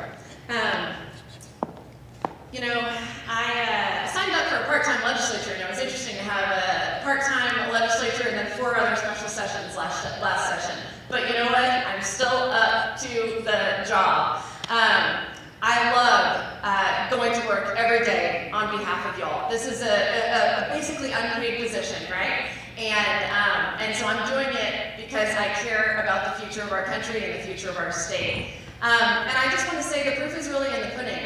Speaker 17: You know, I signed up for a part-time legislature, and it was interesting to have a part-time legislature and then 4 other special sessions last session. But you know what? I'm still up to the job. I love going to work every day on behalf of y'all. This is a basically unpaid position, right? And so I'm doing it because I care about the future of our country and the future of our state. And I just want to say the proof is really in the pudding.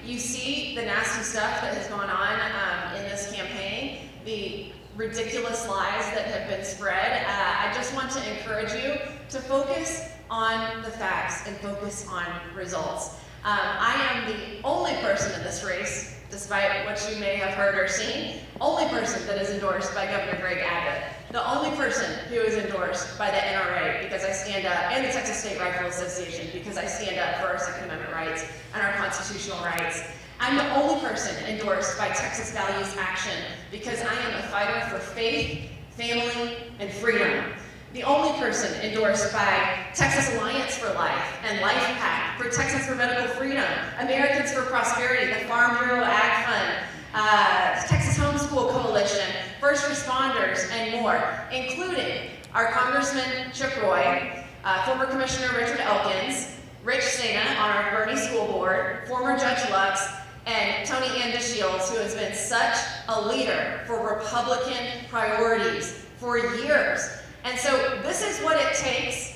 Speaker 17: You see the nasty stuff that has gone on in this campaign, the ridiculous lies that have been spread. I just want to encourage you to focus on the facts and focus on results. I am the only person in this race, despite what you may have heard or seen, only person that is endorsed by Governor Greg Abbott. The only person who is endorsed by the NRA because I stand up, and the Texas State Rifle Association, because I stand up for our Second Amendment rights and our constitutional rights. I'm the only person endorsed by Texas Values Action because I am a fighter for faith, family, and freedom. The only person endorsed by Texas Alliance for Life and Life Pack, for Texans for Medical Freedom, Americans for Prosperity, the Farm Bureau Ag Fund, Texas Homeschool Coalition, First Responders, and more, including our Congressman Chip Roy, former Commissioner Richard Elkins, Rich Sena on our Bernie School Board, former Judge Lux, and Tony Andishiels, who has been such a leader for Republican priorities for years. And so this is what it takes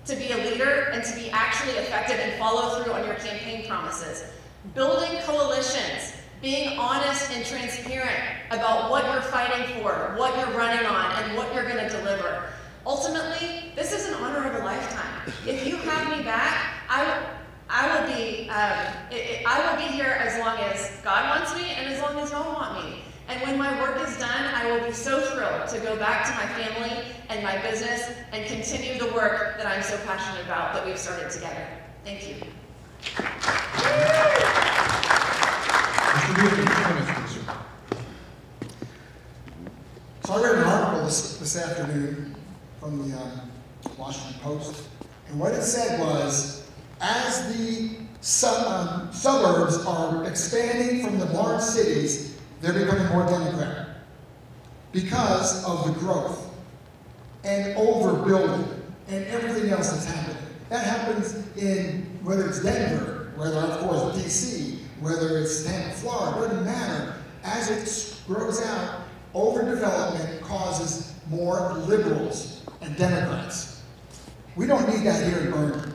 Speaker 17: to be a leader and to be actually effective and follow through on your campaign promises. Building coalitions, being honest and transparent about what you're fighting for, what you're running on, and what you're going to deliver. Ultimately, this is an honor of a lifetime. If you have me back, I will be here as long as God wants me and as long as y'all want me. And when my work is done, I will be so thrilled to go back to my family and my business and continue the work that I'm so passionate about that we've started together. Thank you.
Speaker 16: So I read an article this afternoon from the Washington Post, and what it said was, as the suburbs are expanding from the large cities, they're becoming more Democratic because of the growth and overbuilding and everything else that's happening. That happens in, whether it's Denver, whether, of course, DC, whether it's Tampa, Florida, it doesn't matter. As it grows out, overdevelopment causes more liberals and Democrats. We don't need that here in Vernon.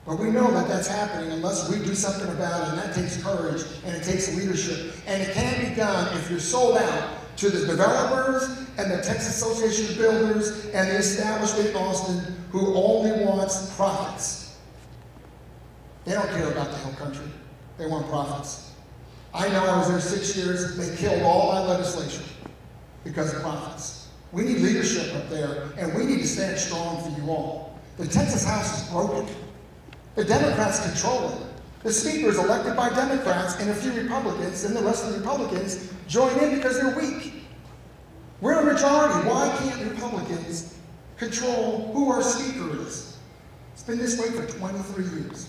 Speaker 16: But we know that that's happening unless we do something about it, and that takes courage, and it takes leadership. And it can be done if you're sold out to the developers and the Texas Association of Builders and the establishment in Austin who only wants profits. They don't care about the whole country. They want profits. I know I was there 6 years. They killed all my legislation because of profits. We need leadership up there, and we need to stand strong for you all. The Texas House is broken. The Democrats control it. The speaker is elected by Democrats and a few Republicans, and the rest of the Republicans join in because they're weak. We're a majority. Why can't Republicans control who our speaker is? It's been this way for 23 years.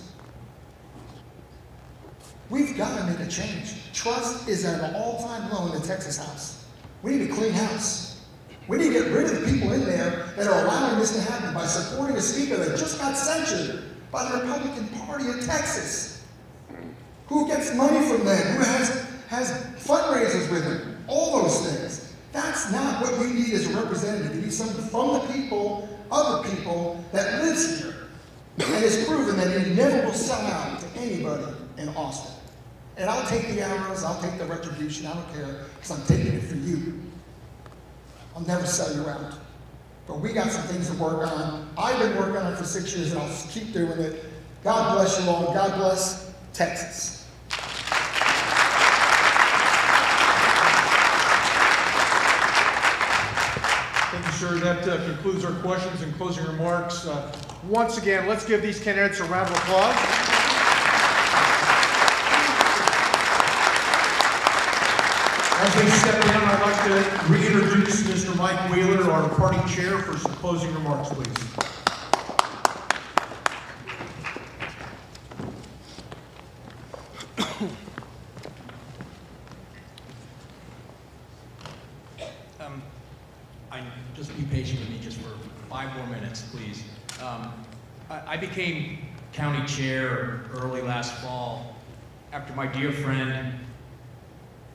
Speaker 16: We've got to make a change. Trust is at an all-time low in the Texas House. We need a clean house. We need to get rid of the people in there that are allowing this to happen by supporting a speaker that just got censured by the Republican Party of Texas. Who gets money from them? Who has fundraisers with them? All those things. That's not what we need as a representative. We need someone from the people, of the people, that lives here and has proven that he never will sell out to anybody in Austin. And I'll take the arrows, I'll take the retribution, I don't care, because I'm taking it for you. I'll never sell you out. But we got some things to work on. I've been working on it for 6 years, and I'll keep doing it. God bless you all. God bless Texas.
Speaker 3: sir. That concludes our questions and closing remarks. Once again, let's give these candidates a round of applause. As they step down, I'd like to reintroduce Mr. Mike Wheeler, our party chair, for some closing remarks, please.
Speaker 7: Just be patient with me just for 5 more minutes, please. I became county chair early last fall after my dear friend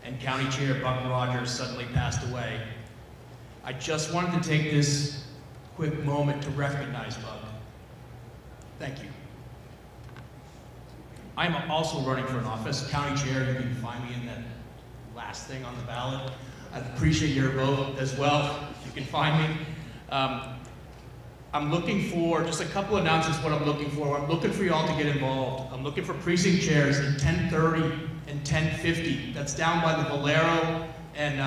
Speaker 7: and county chair Buck Rogers suddenly passed away. I just wanted to take this quick moment to recognize Buck. Thank you. I'm also running for an office, county chair. You can find me in that last thing on the ballot. I'd appreciate your vote as well, if you can find me. I'm looking for, just a couple announcements what I'm looking for. I'm looking for you all to get involved. I'm looking for precinct chairs at 10:30 and 10:50. That's down by the Valero and,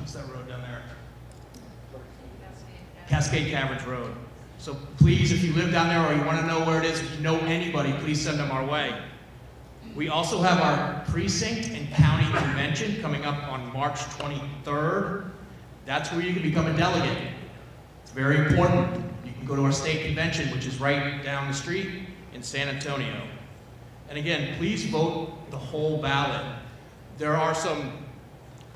Speaker 7: what's that road down there? Cascade Caverns Road. So please, if you live down there or you want to know where it is, if you know anybody, please send them our way. We also have our precinct and county convention coming up on March 23rd. That's where you can become a delegate. It's very important. You can go to our state convention, which is right down the street in San Antonio. And again, please vote the whole ballot. There are some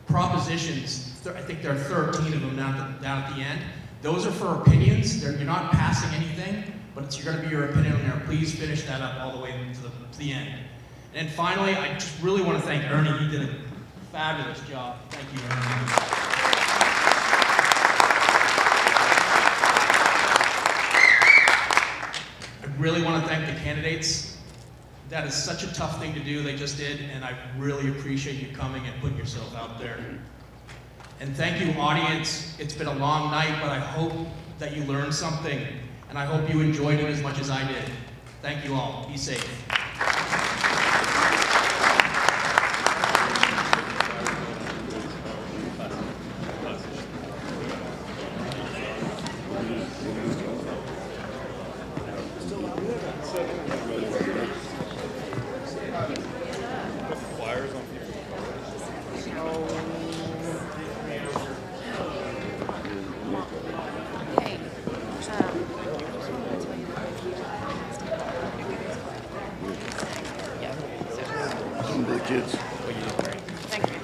Speaker 7: propositions, I think there are 13 of them down at the end. Those are for opinions. You're not passing anything, but it's going to be your opinion on there. Please finish that up all the way to the end. And finally, I just really want to thank Ernie. He did a fabulous job. Thank you, Ernie. I really want to thank the candidates. That is such a tough thing to do. They just did, and I really appreciate you coming and putting yourself out there. And thank you, audience. It's been a long night, but I hope that you learned something, and I hope you enjoyed it as much as I did. Thank you all. Be safe.
Speaker 14: Kids.
Speaker 15: Thank you.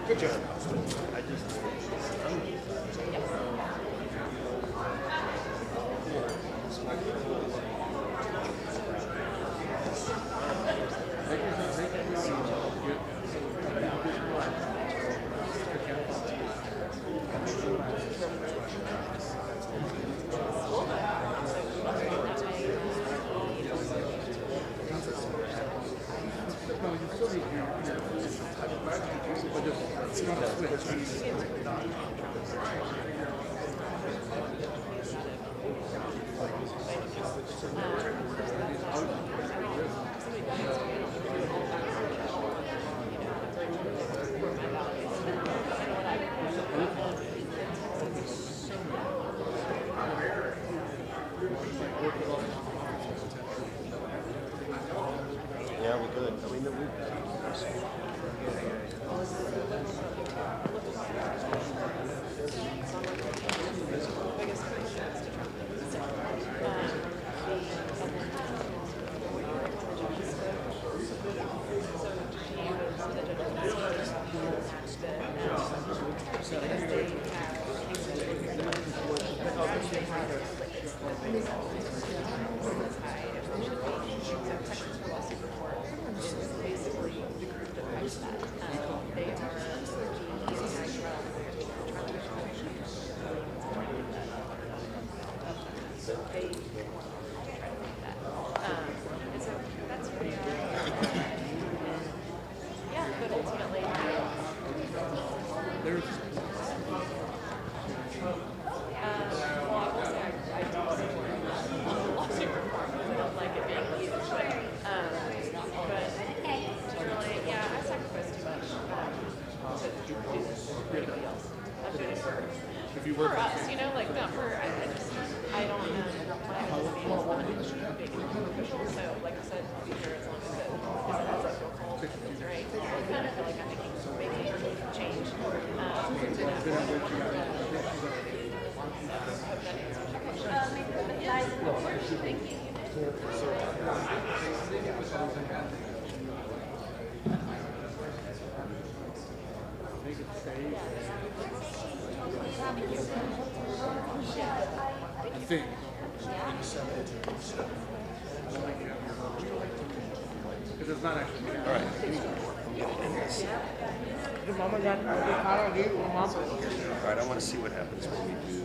Speaker 12: Good job. Yeah, we could. I mean, If you work
Speaker 18: for us, you know, like not for, I don't know, my husband is not a big official, so like I said, I'll be here as long as it has like no calls, right? So I kind of feel like I'm making a change. So I hope that answers your question. Thank you.
Speaker 12: I think in the 70s. Because it's not actually. All right.
Speaker 19: All right, I want to see what happens when we do